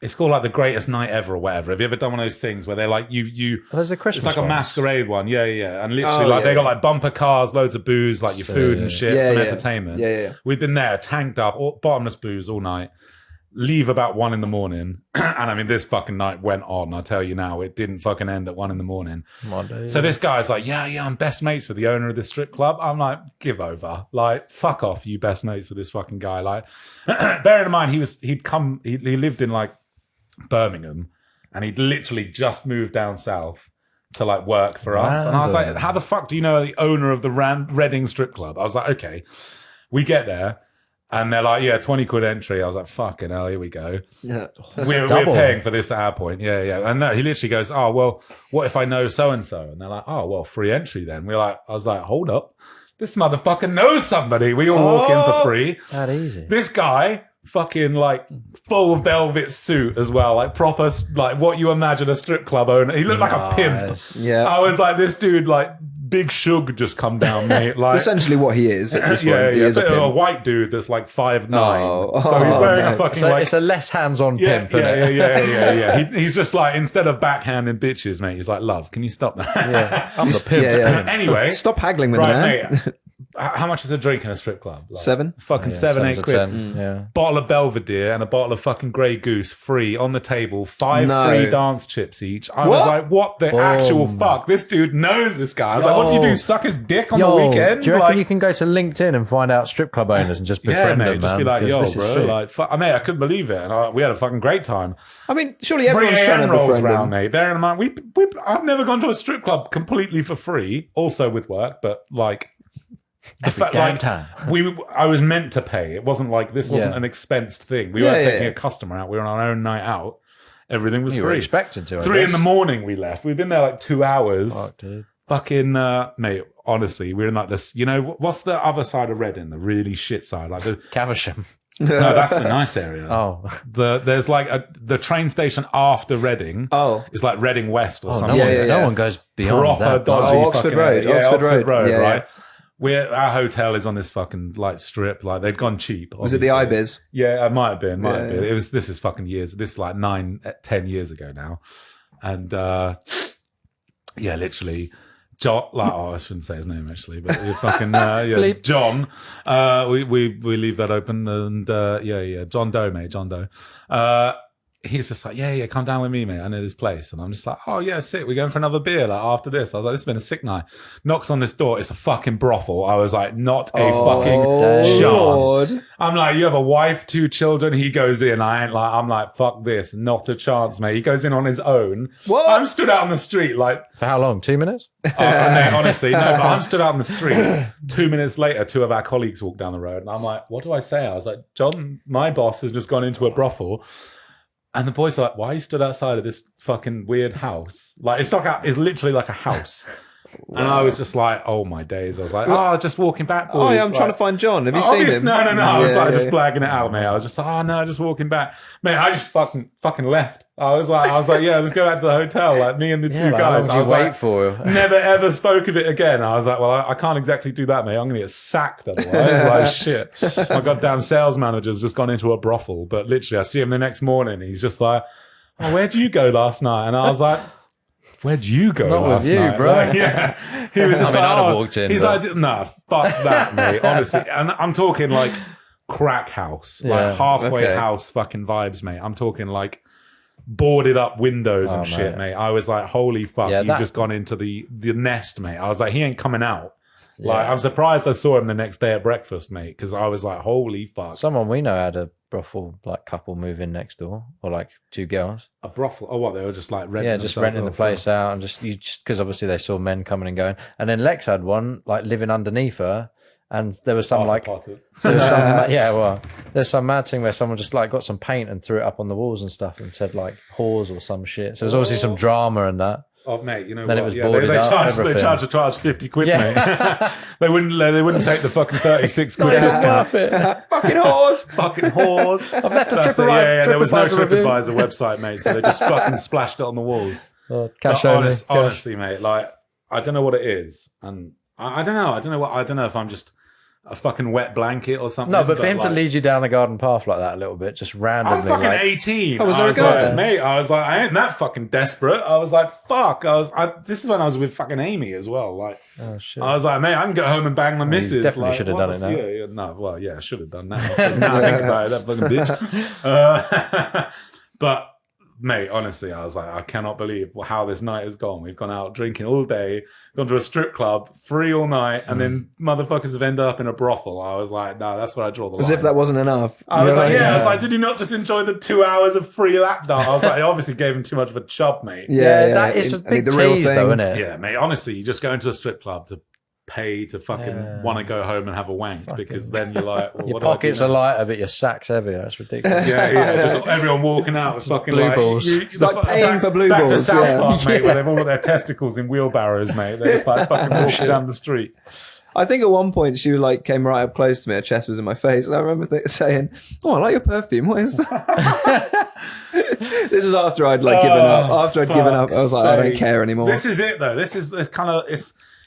it's called like the greatest night ever or whatever. Have you ever done one of those things where they're like you There's a Christmas. it's like a ones. masquerade one, yeah. And literally they got like bumper cars, loads of booze, like your food and shit, some entertainment. Yeah. We've been there, tanked up, bottomless booze all night. Leave about 1 a.m. and I mean this fucking night went on. I'll tell you now, it didn't fucking end at 1 a.m. So this guy's like, yeah, I'm best mates with the owner of this strip club. I'm like, give over, like fuck off, you best mates with this fucking guy. Like, bearing in mind he lived in like Birmingham, and he'd literally just moved down south to like work for us. And I was like, how the fuck do you know the owner of the Reading strip club? I was like, okay. We get there. And they're like, yeah, 20 quid entry. I was like, fucking hell, here we go. Yeah. We're paying for this at our point. Yeah. And no, he literally goes, oh, well, what if I know so-and-so? And they're like, oh, well, free entry then. I was like, hold up. This motherfucker knows somebody. We all walk in for free. That easy. This guy, fucking like full velvet suit as well. Like proper, like what you imagine a strip club owner. He looked like a pimp. Yeah. I was like, this dude, like, big shug just come down, mate. Like It's essentially what he is at this point. He is a a pimp. white dude that's like 5'9". Oh. So he's wearing no. a fucking So like it's a less hands-on pimp, isn't it? yeah. He's just like, instead of backhanding bitches, mate, he's like, love, can you stop that? Yeah, I'm the pimp. Yeah. Anyway, Stop haggling with right, the man. mate. How much is a drink in a strip club? Like, 7? Fucking 7-8 to quid. 10, Yeah. Bottle of Belvedere and a bottle of fucking Grey Goose free on the table. 5 free dance chips each. I was like, what the actual fuck? This dude knows this guy. I was like, what do you do? Suck his dick on the weekend? Do you reckon like, you can go to LinkedIn and find out strip club owners and just befriend mate, them, just man? be like, Because yo, this is bro, sick. like, fuck, mate, I couldn't believe it, and we had a fucking great time. I mean, surely 3 everyone's trying a.m. to rolls befriend around, him. mate. Bearing in mind, I've never gone to a strip club completely for free, also with work, but like, the fact, damn like, time. I was meant to pay. It wasn't like this wasn't Yeah. an expensed thing. We weren't Yeah, taking yeah. a customer out. We were on our own night out. Everything was You were free. expecting to. I 3 guess. a.m. we left. We've been there like 2 hours. Fuck, dude. Fucking mate, honestly, we're in like this. You know what's the other side of Reading? The really shit side, like the. Caversham. No, that's the nice area. Oh, There's like the train station after Reading. Oh. It's like Reading West or no, something. one, yeah. no one goes beyond Proper that. dodgy. Oh, Oxford fucking Road. area. Yeah, Oxford Road. Yeah, right? yeah. Our hotel is on this fucking like strip. Like they've gone cheap. Was it the obviously. iBiz? Yeah, it might have been. Yeah. It was. This is fucking years. This is like 9-10 years ago now, and yeah, literally. John, like, I shouldn't say his name actually, but fucking Bleep. John. We leave that open, and John Doe, mate, John Doe. He's just like, yeah, come down with me, mate. I know this place, and I'm just like, oh yeah, sick. We're going for another beer. Like after this, I was like, this has been a sick night. Knocks on this door. It's a fucking brothel. I was like, not a fucking chance. Lord. I'm like, you have a wife, 2 children. He goes in. I'm like, fuck this. Not a chance, mate. He goes in on his own. What? I'm stood out on the street like, For how long? 2 minutes? mate, honestly, no, but I'm stood out on the street. 2 minutes later, 2 of our colleagues walk down the road. And I'm like, what do I say? I was like, John, my boss has just gone into a brothel. And the boys are like, why are you stood outside of this fucking weird house? Like, it's literally like a house. And I was just like, oh my days. I was like, just walking back, boys. Oh, yeah, I'm Like, trying to find John. Have you seen him? No. I was Yeah, like, just yeah. blagging it out, mate. I was just like, oh no, just walking back. Mate, I just fucking left. I was like, yeah, let's go back to the hotel. Like me and the 2 Yeah, like, guys. how I long was did you wait like, for? never ever spoke of it again. I was like, well, I can't exactly do that, mate. I'm gonna get sacked otherwise. Like shit. My goddamn sales manager's just gone into a brothel. But literally, I see him the next morning. He's just like, oh, where'd you go last night? And I was like, where'd you go Not with last you, night? bro. Like, yeah. He was just I mean, like, I'd have oh. walked in, He's but- like, nah, fuck that, mate. Honestly. And I'm talking like crack house, Yeah, like halfway okay. house fucking vibes, mate. I'm talking like boarded up windows and shit, mate. I was like, holy fuck, Yeah, you've that- just gone into the nest, mate. I was like, he ain't coming out. Like, I'm surprised I saw him the next day at breakfast, mate, because I was like, holy fuck. Someone we know had a brothel like couple move in next door, or like 2 girls. A brothel? Oh, what? They were just like renting Yeah, just themselves renting the off, place out, and just because obviously they saw men coming and going. And then Lex had one like living underneath her, and there was some like there was some, there's some mad thing where someone just like got some paint and threw it up on the walls and stuff, and said like whores or some shit. So there's obviously some drama and that. Oh mate, you know Then it what? was Yeah, boarded they up, everything. charge 50 quid, Yeah. mate. they wouldn't take the fucking 36 quid It was discount. worth it. Fucking horse. Fucking whores. I've left a That's it, TripAdvisor there was no review. TripAdvisor website, mate, so they just fucking splashed it on the walls. Cash But only. Cash. honestly, mate, like I don't know what it is, and I don't know. I don't know if I'm just a fucking wet blanket or something. No, but for him to like, lead you down the garden path like that a little bit, just randomly. I'm fucking like, 18. Oh, was I there a was garden? like, mate, I was like, I ain't that fucking desperate. I was like, fuck. This is when I was with fucking Amy as well. Like, oh shit. I was like, mate, I can go home and bang my missus. definitely like, should have what done it the- now. Yeah, no, well, yeah, I should have done that. Now I think about it, that fucking bitch. But mate, honestly, I was like, I cannot believe how this night has gone. We've gone out drinking all day, gone to a strip club, free all night, and then motherfuckers have ended up in a brothel. I was like, no, that's where I draw the line. As if that wasn't enough. I was You're like, I was like, did you not just enjoy the 2 hours of free lap dance? I was like, I obviously gave him too much of a chub, mate. Yeah, that is a I mean, big tease, though, isn't it? Yeah, mate. Honestly, you just go into a strip club to pay to fucking want to go home and have a wank because then you're like, well, Your what do I do pockets now? are lighter, but your sack's heavier. That's ridiculous. Yeah, just everyone walking out with fucking Blue like, balls. It's like paying for blue back to balls, South yeah. Park, mate, where they've all got their testicles in wheelbarrows, mate. They're just like fucking walking down the street. I think at one point she like came right up close to me. Her chest was in my face, and I remember saying, "Oh, I like your perfume. What is that?" This was after I'd like given up. After I'd given up, I was like, I don't care anymore. This is it, though. This is the kind of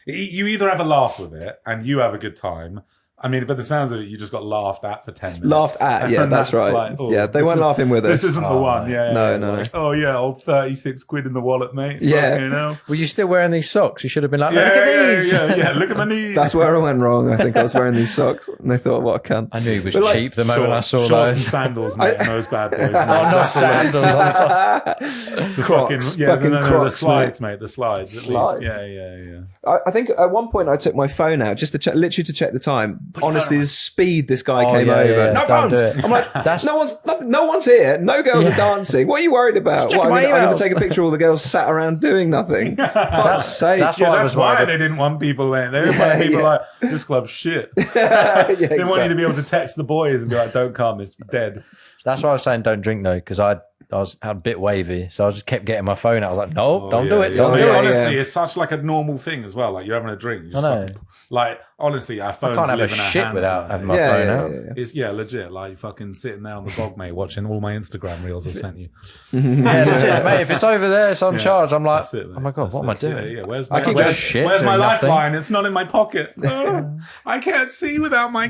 you either have a laugh with it and you have a good time. I mean, by the sounds of it, you just got laughed at for 10 minutes. Laughed at, yeah, And that's right. like, oh, Yeah, they this weren't laughing with us. This isn't the one. mate. Yeah, No, no. like, oh yeah, old 36 quid in the wallet, mate. Yeah. You know. Were you still wearing these socks? You should have been like, look Yeah, at these. yeah. Look at my knees. That's where I went wrong. I think I was wearing these socks, and they thought, "What a cunt." I knew he was But, like, cheap the moment I saw shorts and those. sandals, mate, and those bad boys. Mate. Oh, not sandals on top. The Crocs, fucking, fucking the Crocs, slides, mate. The slides, at Slides. least. Yeah. I think at one point I took my phone out just to check, literally to check the time. Honestly, the speed this guy came yeah, over. yeah, No don't phones. do it. I'm like, That's- no one's here. No girls are dancing. What are you worried about? Just What, check I'm my going to emails. take a picture of all the girls sat around doing nothing. Fuck's sake. that's Yeah, why I that's was why worried. they didn't want people there. They didn't want people like, this club's shit. Yeah, They want you to exactly. be able to text the boys and be like, don't come, it's dead. That's why I was saying don't drink though, because I was a bit wavy, so I just kept getting my phone out. I was like, no, don't do it, don't do it. Honestly, it's such like a normal thing as well. Like you're having a drink. You just I know. fucking- like, honestly, our I phones can't have live a in our shit hands without now, having mate. my Yeah, phone yeah, out. yeah, yeah. It's legit. Like you fucking sitting there on the bog, mate, watching all my Instagram reels I've sent you. Yeah, legit, mate. If it's over there, it's on Yeah, charge. I'm like, That's it, mate. oh my god, That's what am I it. doing? Yeah. Where's I my keep where's, going, shit, where's my doing nothing. lifeline? It's not in my pocket. Oh, I can't see without my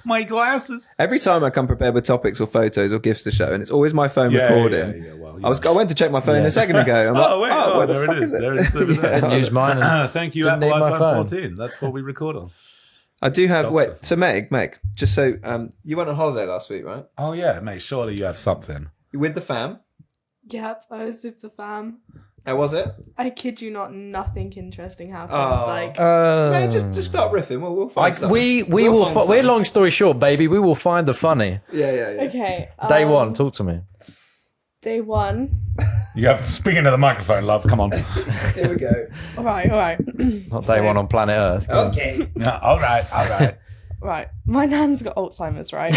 my glasses. Every time I come prepared with topics or photos or gifts to show, and it's always my phone recording. Yeah. Well, I went to check my phone a second ago. I'm Oh, like, wait, where the there fuck it is. it? There it is. Over there. Didn't use mine. And Thank you, Didn't Apple need my iPhone phone. 14. That's what we record on. I do have. Dog Wait, stuff. so Meg, just so you went on holiday last week, right? Oh yeah, mate. Surely you have something. You with the fam? Yep, I was with the fam. How was it? I kid you not, nothing interesting happened. Oh. Like, Man, just start riffing. We'll find something. we We'll will. find We're something. long story short, baby. We will find the funny. Yeah. okay. Day one, talk to me. Day one. You have speaking to the microphone, love. Come on. Here we go. All right. Not day one on planet Earth. Come on. Okay. Yeah, all right. Right. My nan's got Alzheimer's, right?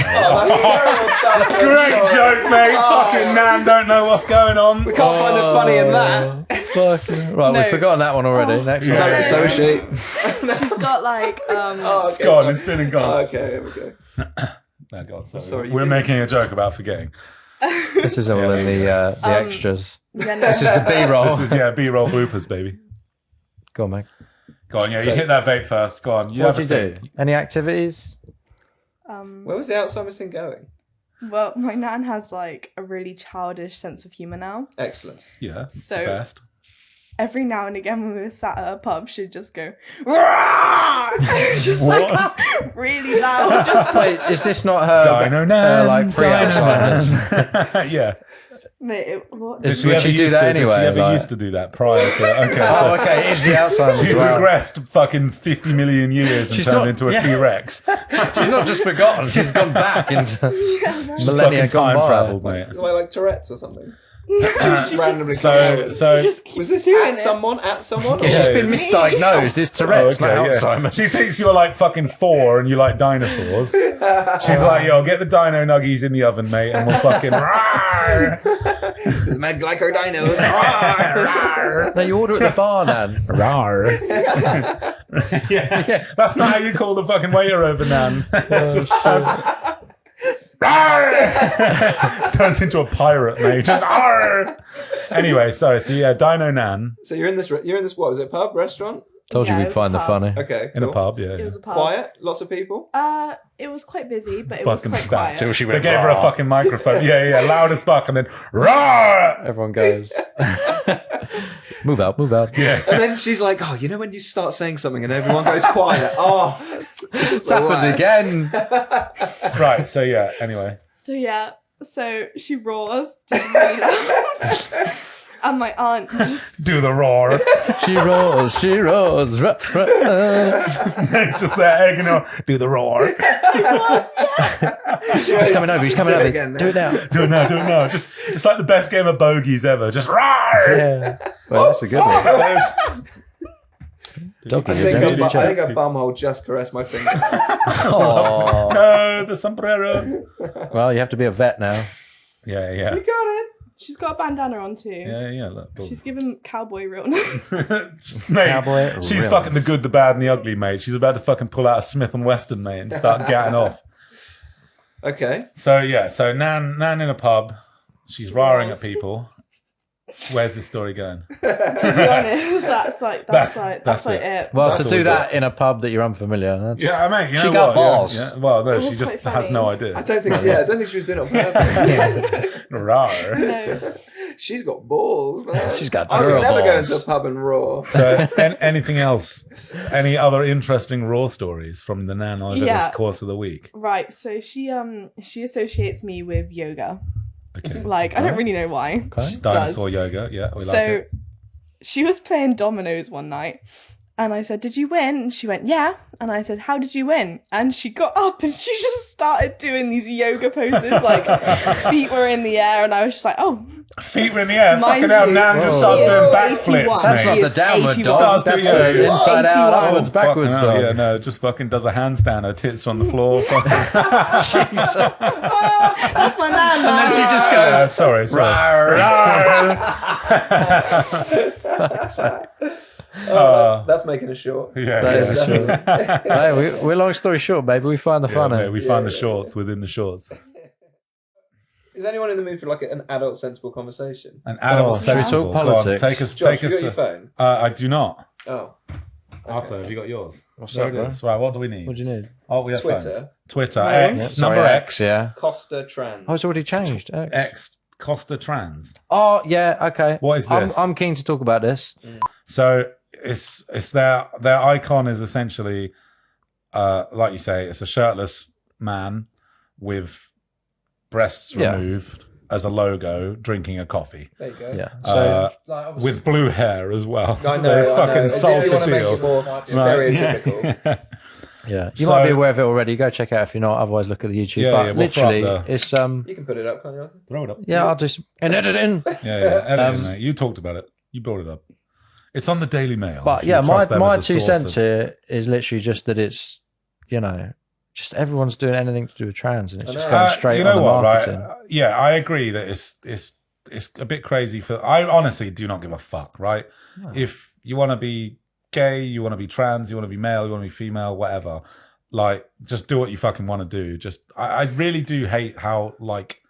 Great joke, mate. Fucking Nan don't know what's going on. We can't find the funny in that. Fucking- Right, No. we've forgotten that one already. Next one. Yeah. So is she. She's got like It's gone. It's been and gone. Okay, here we go. Oh, God, sorry. Sorry, We're you- making a joke about forgetting. This is all in the extras. yeah, no, This is the B-roll. This is B-roll bloopers, baby. Go on, Meg. Go on, you hit that vape first. Go on. You What have do a you do? think. Any activities? Where was the Alzheimer's thing going? well, my nan has like a really childish sense of humour now. Excellent. Yeah. So- the best. Every now and again when we were sat at a pub, she'd just go, "Raaargh!" just like really loud. Just Wait, is this not her? Dino Nan. like pre-Alzheimer's. Nan. Yeah. mate, what? Is- Did would she do used that to, anyway? Did she ever like- used to do that prior to? Okay. Oh, So okay. It's the Alzheimer's. she's Wow. regressed fucking 50 million years and She's turned not- into a yeah. T-Rex. She's not just forgotten. She's gone back into millennia Fucking gone time by. traveled, mate. Is it like Tourette's or something? Randomly So she just keeps Was this doing at it. someone? Yeah, she's Yeah, been misdiagnosed. It's Tourette's, not Alzheimer's. She thinks you're like fucking 4 and you like dinosaurs. She's like, yo, get the dino nuggies in the oven, mate, and we'll fucking rawr, Does Meg like her dinos? rawr, No, you order at the bar, Nan. rawr. Yeah, that's not how you call the fucking waiter over, Nan. Just turns, rawr. Turns into a pirate, mate. Just rawr. Anyway, sorry. So yeah, Dino Nan. So you're in this. What was it? Pub, restaurant? Told you Yeah, it we'd was find a the pub. funny. Okay. In a cool. pub, yeah. It was a pub. Quiet. Lots of people. It was quite busy, but it was Fucking quite stacked. quiet. Till she They went, gave her a "Rah." fucking microphone. Yeah, loud as fuck, and then Raaargh! Everyone goes. Move out. Yeah. And then she's like, "Oh, you know when you start saying something and everyone goes quiet? Oh, It's happened again. Right. So yeah. Anyway. So she roars, just really loud. And my aunt just Do the roar. She rolls. It's just there egging her. Do the roar. He's coming over. Do it again now. Do it now. Do it now. Just like the best game of bogeys ever. Just roar. Yeah. Well, that's a good one. Doggy I is think, empty I check. think a bumhole just caressed my finger. Oh. No, the sombrero. Well, you have to be a vet now. Yeah. You got it. she's got a bandana on too. Yeah. Look, She's given cowboy realness. mate, Cowboy she's realness. fucking the good, the bad, and the ugly, mate. She's about to fucking pull out a Smith and Wesson, mate, and start gatting off. Okay. So Nan in a pub. She's roaring at people. Where's this story going? To be honest, that's That's it. Well, That's to all do we that in a pub that you're unfamiliar. That's... Yeah, I mean, you know She got what? balls. Yeah. Well, no, It she was just quite has no funny. idea. I don't think she was doing it on purpose. Rar. No. She's got balls, man. She's got I girl could never go balls. into a pub and roar. So, anything else? Any other interesting raw stories from the Nan over this course of the week? Right, so she associates me with yoga. Okay. Like, I don't really know why. Okay. She's dinosaur yoga. Yeah, we like So it. she was playing dominoes one night, and I said, "Did you win?" And she went, "Yeah." And I said, "How did you win?" And she got up and she just started doing these yoga poses, like feet were in the air, and I was just like, "Oh." Feet were in the air. Mind Fucking hell, you, Nan just Whoa. starts doing 81. backflips, That's mate. not the downward 81. dog. Starts That's doing the inside out, 81. upwards, backwards Fucking hell, dog. yeah, no, just fucking does a handstand. Her tits on the floor. Jesus. That's my Nan. And then she just goes, Sorry. That's making it short. Yeah, That is yeah. a short. Hey, we're long story short, baby. We find the fun. mate, we find the shorts within the shorts. Is anyone in the mood for like an adult, sensible conversation? An adult should we sensible. talk Go on, politics? take us. Josh, Take you us got your to. phone? I do not. Oh, Arthur, have you got yours? What's There up, it bro? is. Right, what do we need? What do you need? Oh, we have Twitter. phones. Twitter. Yeah, X. Sorry, Number X. Yeah. Costa Trans. Oh, it's already changed. Oh. X. Costa Trans. Oh, yeah. Okay. What is this? I'm keen to talk about this. So it's their icon is essentially, like you say, it's a shirtless man with breasts Yeah. removed as a logo, drinking a coffee. There you go. Yeah. So With blue hair as well. I So know. they I fucking know. sold If you the want to make deal. it more stereotypical. yeah, you So- might be aware of it already. Go check it out if you're not. Otherwise, look at the YouTube. Yeah, but yeah, we'll throw up literally, the- it's You can put it up, can't you, Arthur? Throw it up. Yeah, I'll just edit it in. Yeah. Edit it, mate. You talked about it. You brought it up. It's on the Daily Mail. But if you yeah, trust them my as a 2 source cents of- here is literally just that it's, just everyone's doing anything to do with trans, and it's just I going know. straight you know on the what, marketing. right? Yeah, I agree that it's a bit crazy for. I honestly do not give a fuck, right? If you want to be gay, you want to be trans, you want to be male, you want to be female, whatever. Like, just do what you fucking want to do. I really do hate how like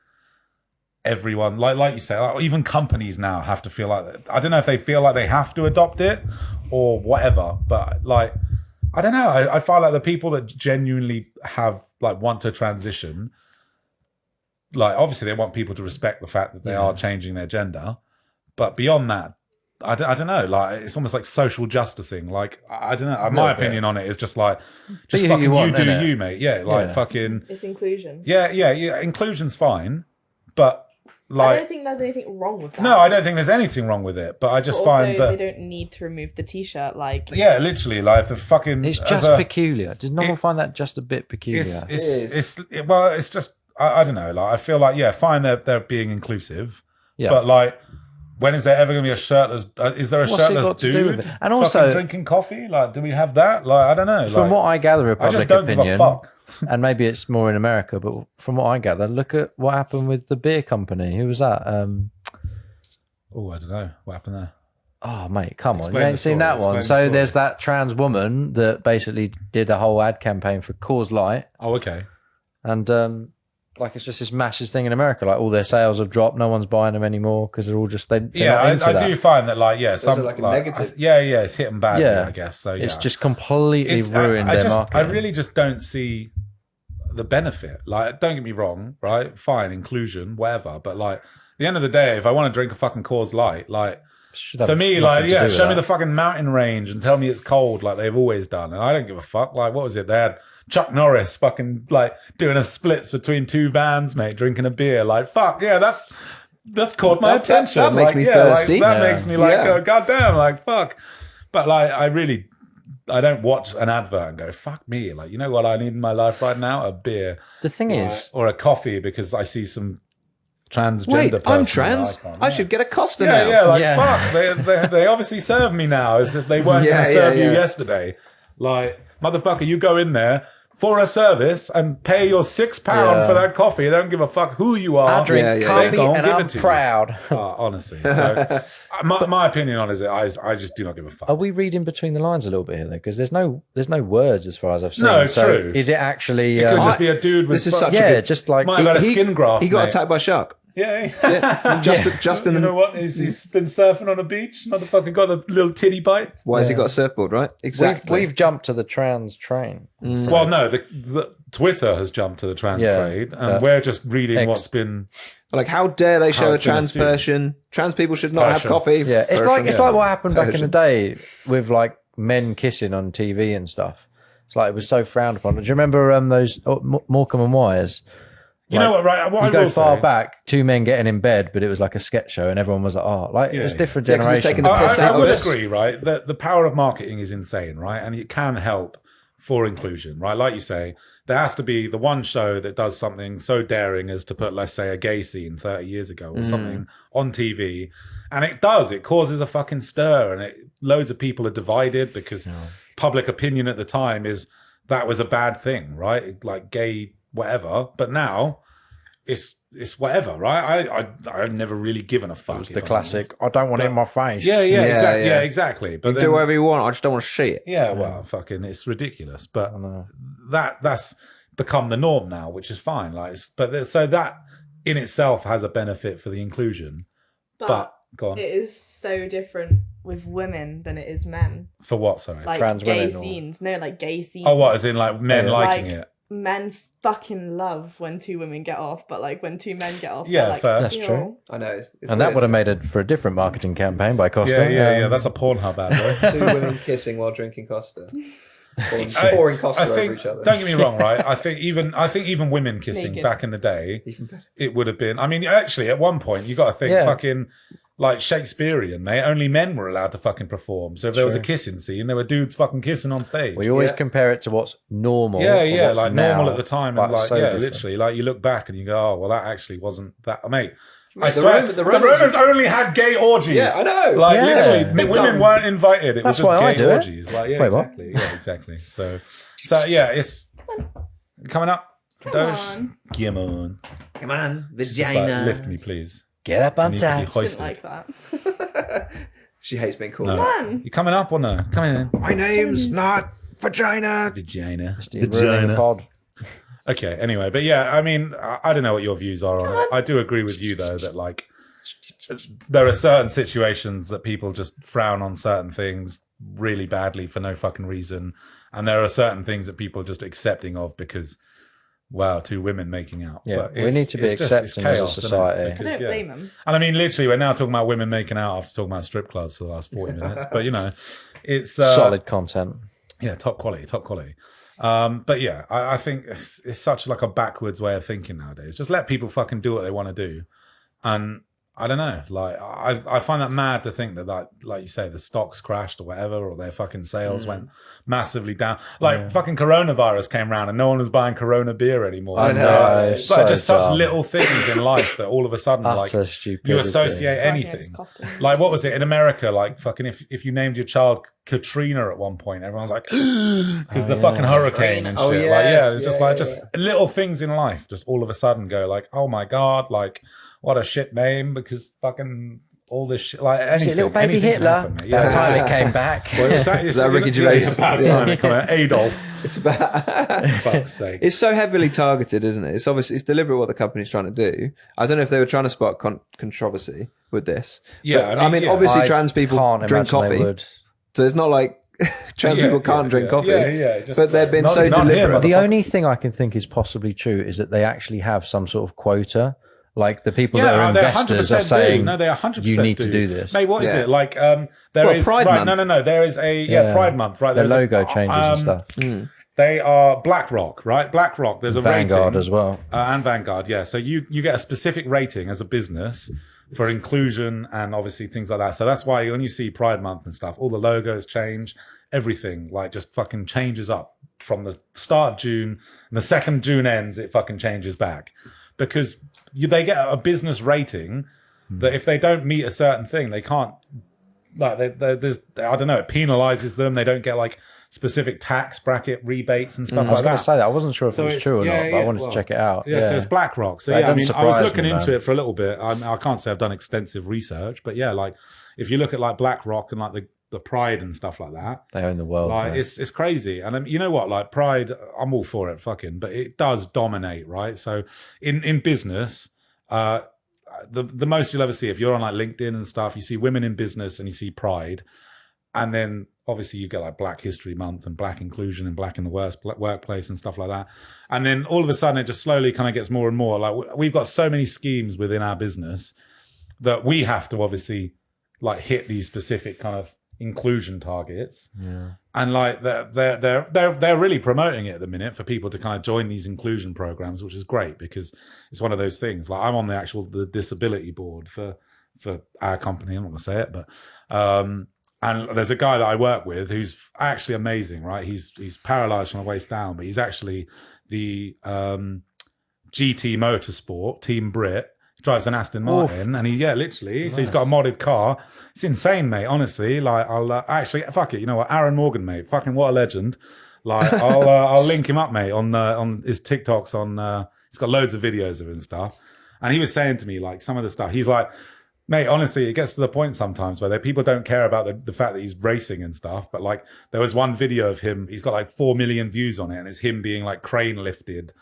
everyone, like you say, like, even companies now have to feel like that. I don't know if they feel like they have to adopt it or whatever, but like. I don't know. I find like the people that genuinely want to transition, like obviously they want people to respect the fact that they are changing their gender, but beyond that, I don't know. Like it's almost like social justicing. Like I don't know. My opinion on it is just like, just Be who fucking you want, do innit? you, mate. Yeah, like Yeah. fucking It's inclusion. yeah. Inclusion's fine, but I like don't think there's anything wrong with that. no, I don't think there's anything wrong with it. But I just But also, find that they don't need to remove the t-shirt. Like, yeah, literally, like if a fucking It's as just a- peculiar. Did no one find that just a bit peculiar? it's just I don't know. Like I feel like fine they're being inclusive, Yeah. but like when is there ever going to be a shirtless? Is there a What's it shirtless got to do with dude? it? And also- fucking drinking coffee. Like, do we have that? Like, I don't know. From like, what I gather of I just public don't give a opinion, fuck. and maybe it's more in America, but from what I gather, look at what happened with the beer company. Who was that? Oh, I don't know what happened there. Oh, mate, come on. Explain You the ain't seen story, that one. explain the So story. there's that trans woman that basically did a whole ad campaign for Cause Light. Oh, okay. And like it's just this massive thing in America. Like all their sales have dropped. No one's buying them anymore because they're all just they're not I into that. do find that like some are like a negative. it's hit them badly, Yeah. I guess. So It's just completely ruined their market. I really just don't see the benefit. Like, don't get me wrong, right? Fine, inclusion, whatever. But like, at the end of the day, if I want to drink a fucking Coors Light, like for me, like show me the fucking mountain range and tell me it's cold, like they've always done, and I don't give a fuck. Like, what was it? They had Chuck Norris fucking like doing a splits between two vans, mate, drinking a beer. Like, fuck yeah, that's caught my attention. That makes me thirsty. That makes me like, oh, goddamn, like fuck. But like, I don't watch an advert and go, fuck me. Like, you know what I need in my life right now? A beer. The thing is, or a coffee because I see some transgender Wait, person. I'm trans. I should get a Costa now. Fuck. They obviously serve me now as if they weren't going to serve you yesterday. Like, motherfucker, you go in there for a service and pay your £6 for that coffee. They don't give a fuck who you are. I drink coffee and I'm proud. Honestly. So, my opinion on it is that I just do not give a fuck. Are we reading between the lines a little bit here, though? Because there's no words as far as I've seen. No, so true. Is it actually? It could just be a dude with This is such a good... just like might have had a skin graft. He got mate. attacked by a shark. Yeah. Justin. You know what? He's been surfing on a beach. Motherfucker got a little titty bite. Why has he got a surfboard, right? Exactly. We've jumped to the trans train. Well, no, the Twitter has jumped to the trans trade, and we're just reading what's been. Like, how dare they show a it's been trans person? Trans people should not have coffee. Yeah, it's like what happened back in the day with like men kissing on TV and stuff. It's like it was so frowned upon. Do you remember those Morecambe and Wise? You know what, right? What you I go will far say, back, two men getting in bed, but it was like a sketch show, and everyone was like, "Oh, like it was different 'cause it's generations." taking the piss I out of would it. agree, right? That the power of marketing is insane, right? And it can help for inclusion, right? Like you say, there has to be the one show that does something so daring as to put, let's say, a gay scene 30 years ago or something on TV. And it does. It causes a fucking stir, and loads of people are divided because public opinion at the time is that was a bad thing, right? Like gay, whatever. But now it's whatever, right? I've never really given a fuck. It was the classic. I don't want it in my face. Yeah, exactly. But You do whatever you want. I just don't want to see it. yeah, well, fucking, it's ridiculous. But that's become the norm now, which is fine. Like, so that in itself has a benefit for the inclusion. But go on. It is so different with women than it is men. For what? Sorry. Like Trans gay women or- scenes. No, like gay scenes. Oh, what? As in like men liking Like, it? Men fucking love when two women get off, but like when two men get off, Yeah, they're like, fair. That's "Ew." true. I know. It's And that would have made it for a different marketing campaign by Costa. Yeah. That's a Pornhub ad, bro. two women kissing while drinking Costa. Pouring Costa over each other. Don't get me wrong, right? I think even women kissing Naked. back in the day, Even better. it would have been. I mean, actually, at one point, you got to think fucking like Shakespearean, mate. Only men were allowed to fucking perform. So if there was a kissing scene, there were dudes fucking kissing on stage. We always compare it to what's normal. Yeah, or what's like now, normal at the time, and but like so different. literally, like you look back and you go, oh, well, that actually wasn't that, mate. I the swear, Romans- the Romans only had gay orgies. Yeah, I know. Like Yeah. literally, Big women time. weren't invited. It was That's why I just gay do it. orgies. Like, yeah, Wait, what? exactly. Yeah, exactly. So yeah, it's coming up. Come Doge. on. Come on. Come on, Just like, lift me, please. Get up I on need to be top. Didn't hoisted. like that. She hates being called. No. Man. You coming up or no? Come in. My name's not vagina. Vagina. Vagina. Pod. Okay, anyway, but yeah, I mean, I don't know what your views are on it. I do agree with you, though, that like there are certain situations that people just frown on certain things really badly for no fucking reason. And there are certain things that people are just accepting of because, wow, two women making out. Yeah, But we need to be it's just- it's accepting as a chaos, isn't it? society. I Because, don't yeah. blame them. And I mean, literally, we're now talking about women making out after talking about strip clubs for the last 40 minutes. But, you know, it's... Solid content. Yeah, top quality. But yeah, I think it's such like a backwards way of thinking nowadays. Just let people fucking do what they want to do. And I don't know, like I find that mad to think that like you say, the stocks crashed or whatever, or their fucking sales went massively down. Like fucking coronavirus came around and no one was buying Corona beer anymore. I know. It's like just such dumb. little things in life that all of a sudden like Utter stupidity. you associate Sorry, I anything. just coughed. Like what was it in America? Like fucking if you named your child Katrina at one point, everyone's like because the fucking hurricane and Oh, shit. yes. Like it's just Yeah, like yeah, just little things in life just all of a sudden go like, oh my god, like what a shit name because fucking all this shit, like anything, little baby anything can Hitler? happen, mate. Yeah, That time it came back. Well, it's that Ricky Gervais? It's about time it came out. Adolf. It's about. Fuck's sake. It's so heavily targeted, isn't it? It's obviously it's deliberate what the company's trying to do. I don't know if they were trying to spark controversy with this. Yeah, But, I mean, yeah. obviously I trans people can't drink imagine they coffee, would. so it's not like trans people can't drink coffee. Just but they've been not- so not here, deliberate. The motherfucker. only thing I can think is possibly true is that they actually have some sort of quota. Like the people that are they investors 100% are saying, no, they 100% you need to do this. Mate, what is Yeah. it? Like, there is Pride right, Month. no, there is a Pride Month, right? The There's logo changes and stuff. They are BlackRock, right? BlackRock, there's a Vanguard rating. as well. And Vanguard, yeah. So you get a specific rating as a business for inclusion and obviously things like that. So that's why when you see Pride Month and stuff, all the logos change, everything like just fucking changes up from the start of June. And the second June ends, it fucking changes back. Because they get a business rating that if they don't meet a certain thing, they can't, like, there's, I don't know, it penalizes them. They don't get like specific tax bracket rebates and stuff I was like going that. to say that. I wasn't sure if So it was it's- true or yeah, not, but I yeah, wanted well, to check it out. Yeah, so it's BlackRock. So That yeah, I doesn't mean, I was surprise looking me, into man. it for a little bit. I can't say I've done extensive research, but yeah, like if you look at like BlackRock and like the Pride and stuff like that, They own the world. like man. it's crazy. And you know what, like Pride, I'm all for it, fucking, but it does dominate, right? So in business, the most you'll ever see if you're on like LinkedIn and stuff, you see women in business and you see Pride, and then obviously you get like Black History Month and Black Inclusion and Black in the Workplace and stuff like that. And then all of a sudden it just slowly kind of gets more and more. Like we've got so many schemes within our business that we have to obviously like hit these specific kind of inclusion targets. Yeah. And like they're really promoting it at the minute for people to kind of join these inclusion programs, which is great because it's one of those things. Like I'm on the disability board for our company. I'm not gonna say it, but and there's a guy that I work with who's actually amazing, right? He's paralyzed from the waist down, but he's actually the GT Motorsport Team Brit. He drives an Aston Martin, and literally. Nice. So he's got a modded car. It's insane, mate. Honestly, like I'll actually fuck it. You know what, Aaron Morgan, mate. Fucking what a legend. Like I'll link him up, mate, on his TikToks. He's got loads of videos of it and stuff. And he was saying to me like some of the stuff. He's like, mate, honestly, it gets to the point sometimes where people don't care about the fact that he's racing and stuff. But like, there was one video of him, he's got like 4 million views on it, and it's him being like crane lifted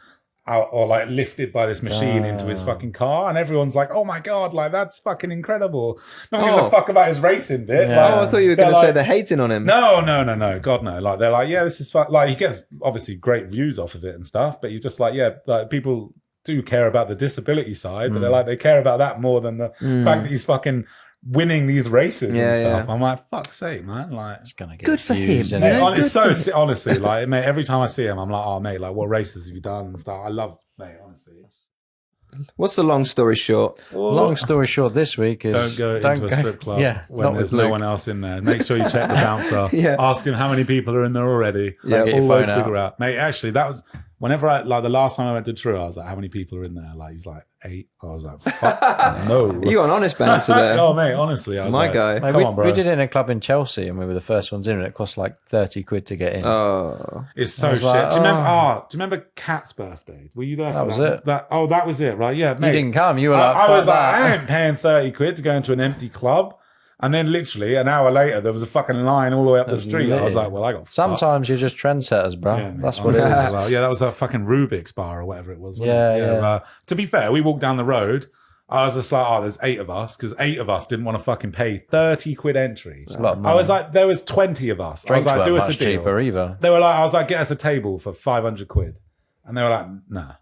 out or like lifted by this machine into his fucking car. And everyone's like, oh my God, like that's fucking incredible. No one gives a fuck about his racing bit. Yeah. I thought you were going to say they're hating on him. No. God, no. Like, they're like, yeah, this is fun. Like, he gets obviously great views off of it and stuff, but he's just like, yeah, like people do care about the disability side, but they're like, they care about that more than the fact that he's fucking winning these races and stuff. I'm like, fuck's sake, man. Like, It's gonna get Good for views, him, innit? you know? it's so honestly, like, mate, every time I see him, I'm like, oh, mate, like, what races have you done and stuff? I love, mate, honestly. What's the long story short? Long story short, this week is Don't go into a strip club when not there's with no Luke. one else in there. Make sure you check the bouncer. Yeah. Ask him how many people are in there already. Yeah. Get your Always phone out. figure out. Mate, actually, that was whenever the last time I went to True, I was like, how many people are in there? Like, he was like 8. I was like, fuck no. You got an honest bouncer there. Oh, mate, honestly, I was My like, guy. Mate, come on, bro. we did it in a club in Chelsea, and we were the first ones in, and it cost like 30 quid to get in. Oh. It's so was shit. like, do you remember Kat's birthday? Were you there for that? was it. That was it, right? Yeah, mate. You didn't come. You were like, I was "Fuck like, that." I ain't paying 30 quid to go into an empty club. And then literally an hour later, there was a fucking line all the way up the street. I was like, well, I got fucked. Sometimes you're just trendsetters, bro. Yeah, mate, That's what it honestly, is. like, yeah, that was a fucking Rubik's bar or whatever it was. wasn't Yeah, it? yeah. To be fair, we walked down the road. I was just like, oh, there's 8 of us, because 8 of us didn't want to fucking pay 30 quid entry. a lot of I money. was like, there was 20 of us. Drinks I was like, weren't do us a much deal. cheaper either. They were like, I was like, get us a table for 500 quid. And they were like, nah.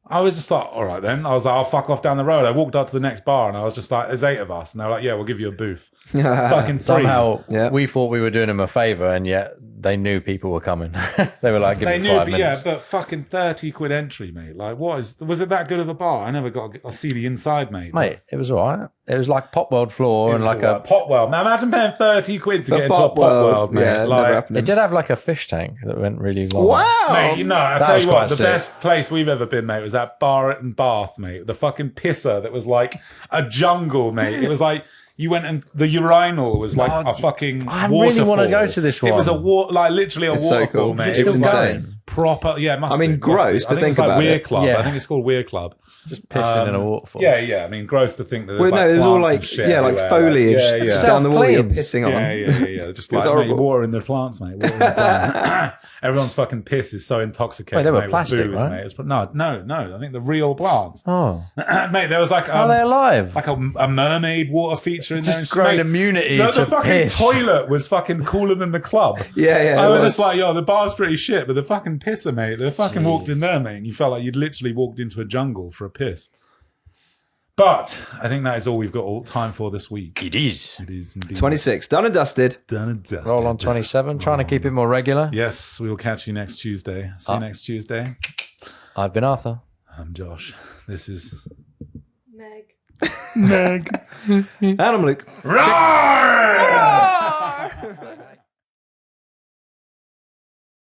I was just like, all right then. I was like, I'll fuck off down the road. I walked up to the next bar and I was just like, there's 8 of us. And they were like, yeah, we'll give you a booth. Fucking free. Somehow Yeah. we thought we were doing them a favour, and yet they knew people were coming. They were like, give They me knew, 5 but yeah, minutes. but fucking 30 quid entry, mate. Like, was it that good of a bar? I never got to see the inside, mate. Mate, it was all right. It was like Pop World floor and like a... Pot World. Now imagine paying 30 quid to The get into a Pop Pot World, World, mate. yeah, never like, happened. It did have like a fish tank that went really well. Wow. mate, you know, I That tell was you what, quite the sick. best place we've ever been, mate, was that bar in Bath, mate. The fucking pisser that was like a jungle, mate. It was like you went and the urinal was like No, a fucking I waterfall. really want to go to this It was a one. like literally a It's so waterfall, cool. mate. Is It it was still insane. going? proper. Yeah, it must I mean, be, gross must to be. I think think it's like about Weir it. Club. Yeah. I think it's called Weir Club. Just pissing in a waterfall. Yeah. I mean, gross to think that there's Well, like no, it was all plants like and shit like everywhere. foliage Yeah. down the wall that you're Self-cleans. pissing on. Yeah. Just It's like, mate, horrible. water in the plants, mate. Water in the plants. Everyone's fucking piss is so intoxicating. Wait, they were mate, with plastic, booze, right? Mate. No. I think the real plants. Oh, Mate, there was like are they alive? like a mermaid water feature in there. Just growing immunity The to fucking piss. toilet was fucking cooler than the club. Yeah. I it was just like, yo, the bar's pretty shit, but the fucking pisser, mate. They fucking walked in there, mate, and you felt like you'd literally walked into a jungle for a piss. But I think that is all we've got all time for this week. It is. It is indeed 26, done and dusted. done and dusted. Roll on 27, trying to keep it more regular. Yes, we will catch you next Tuesday. See you next Tuesday. I've been Arthur. I'm Josh. This is Meg. Meg. And I'm Luke. Raaargh!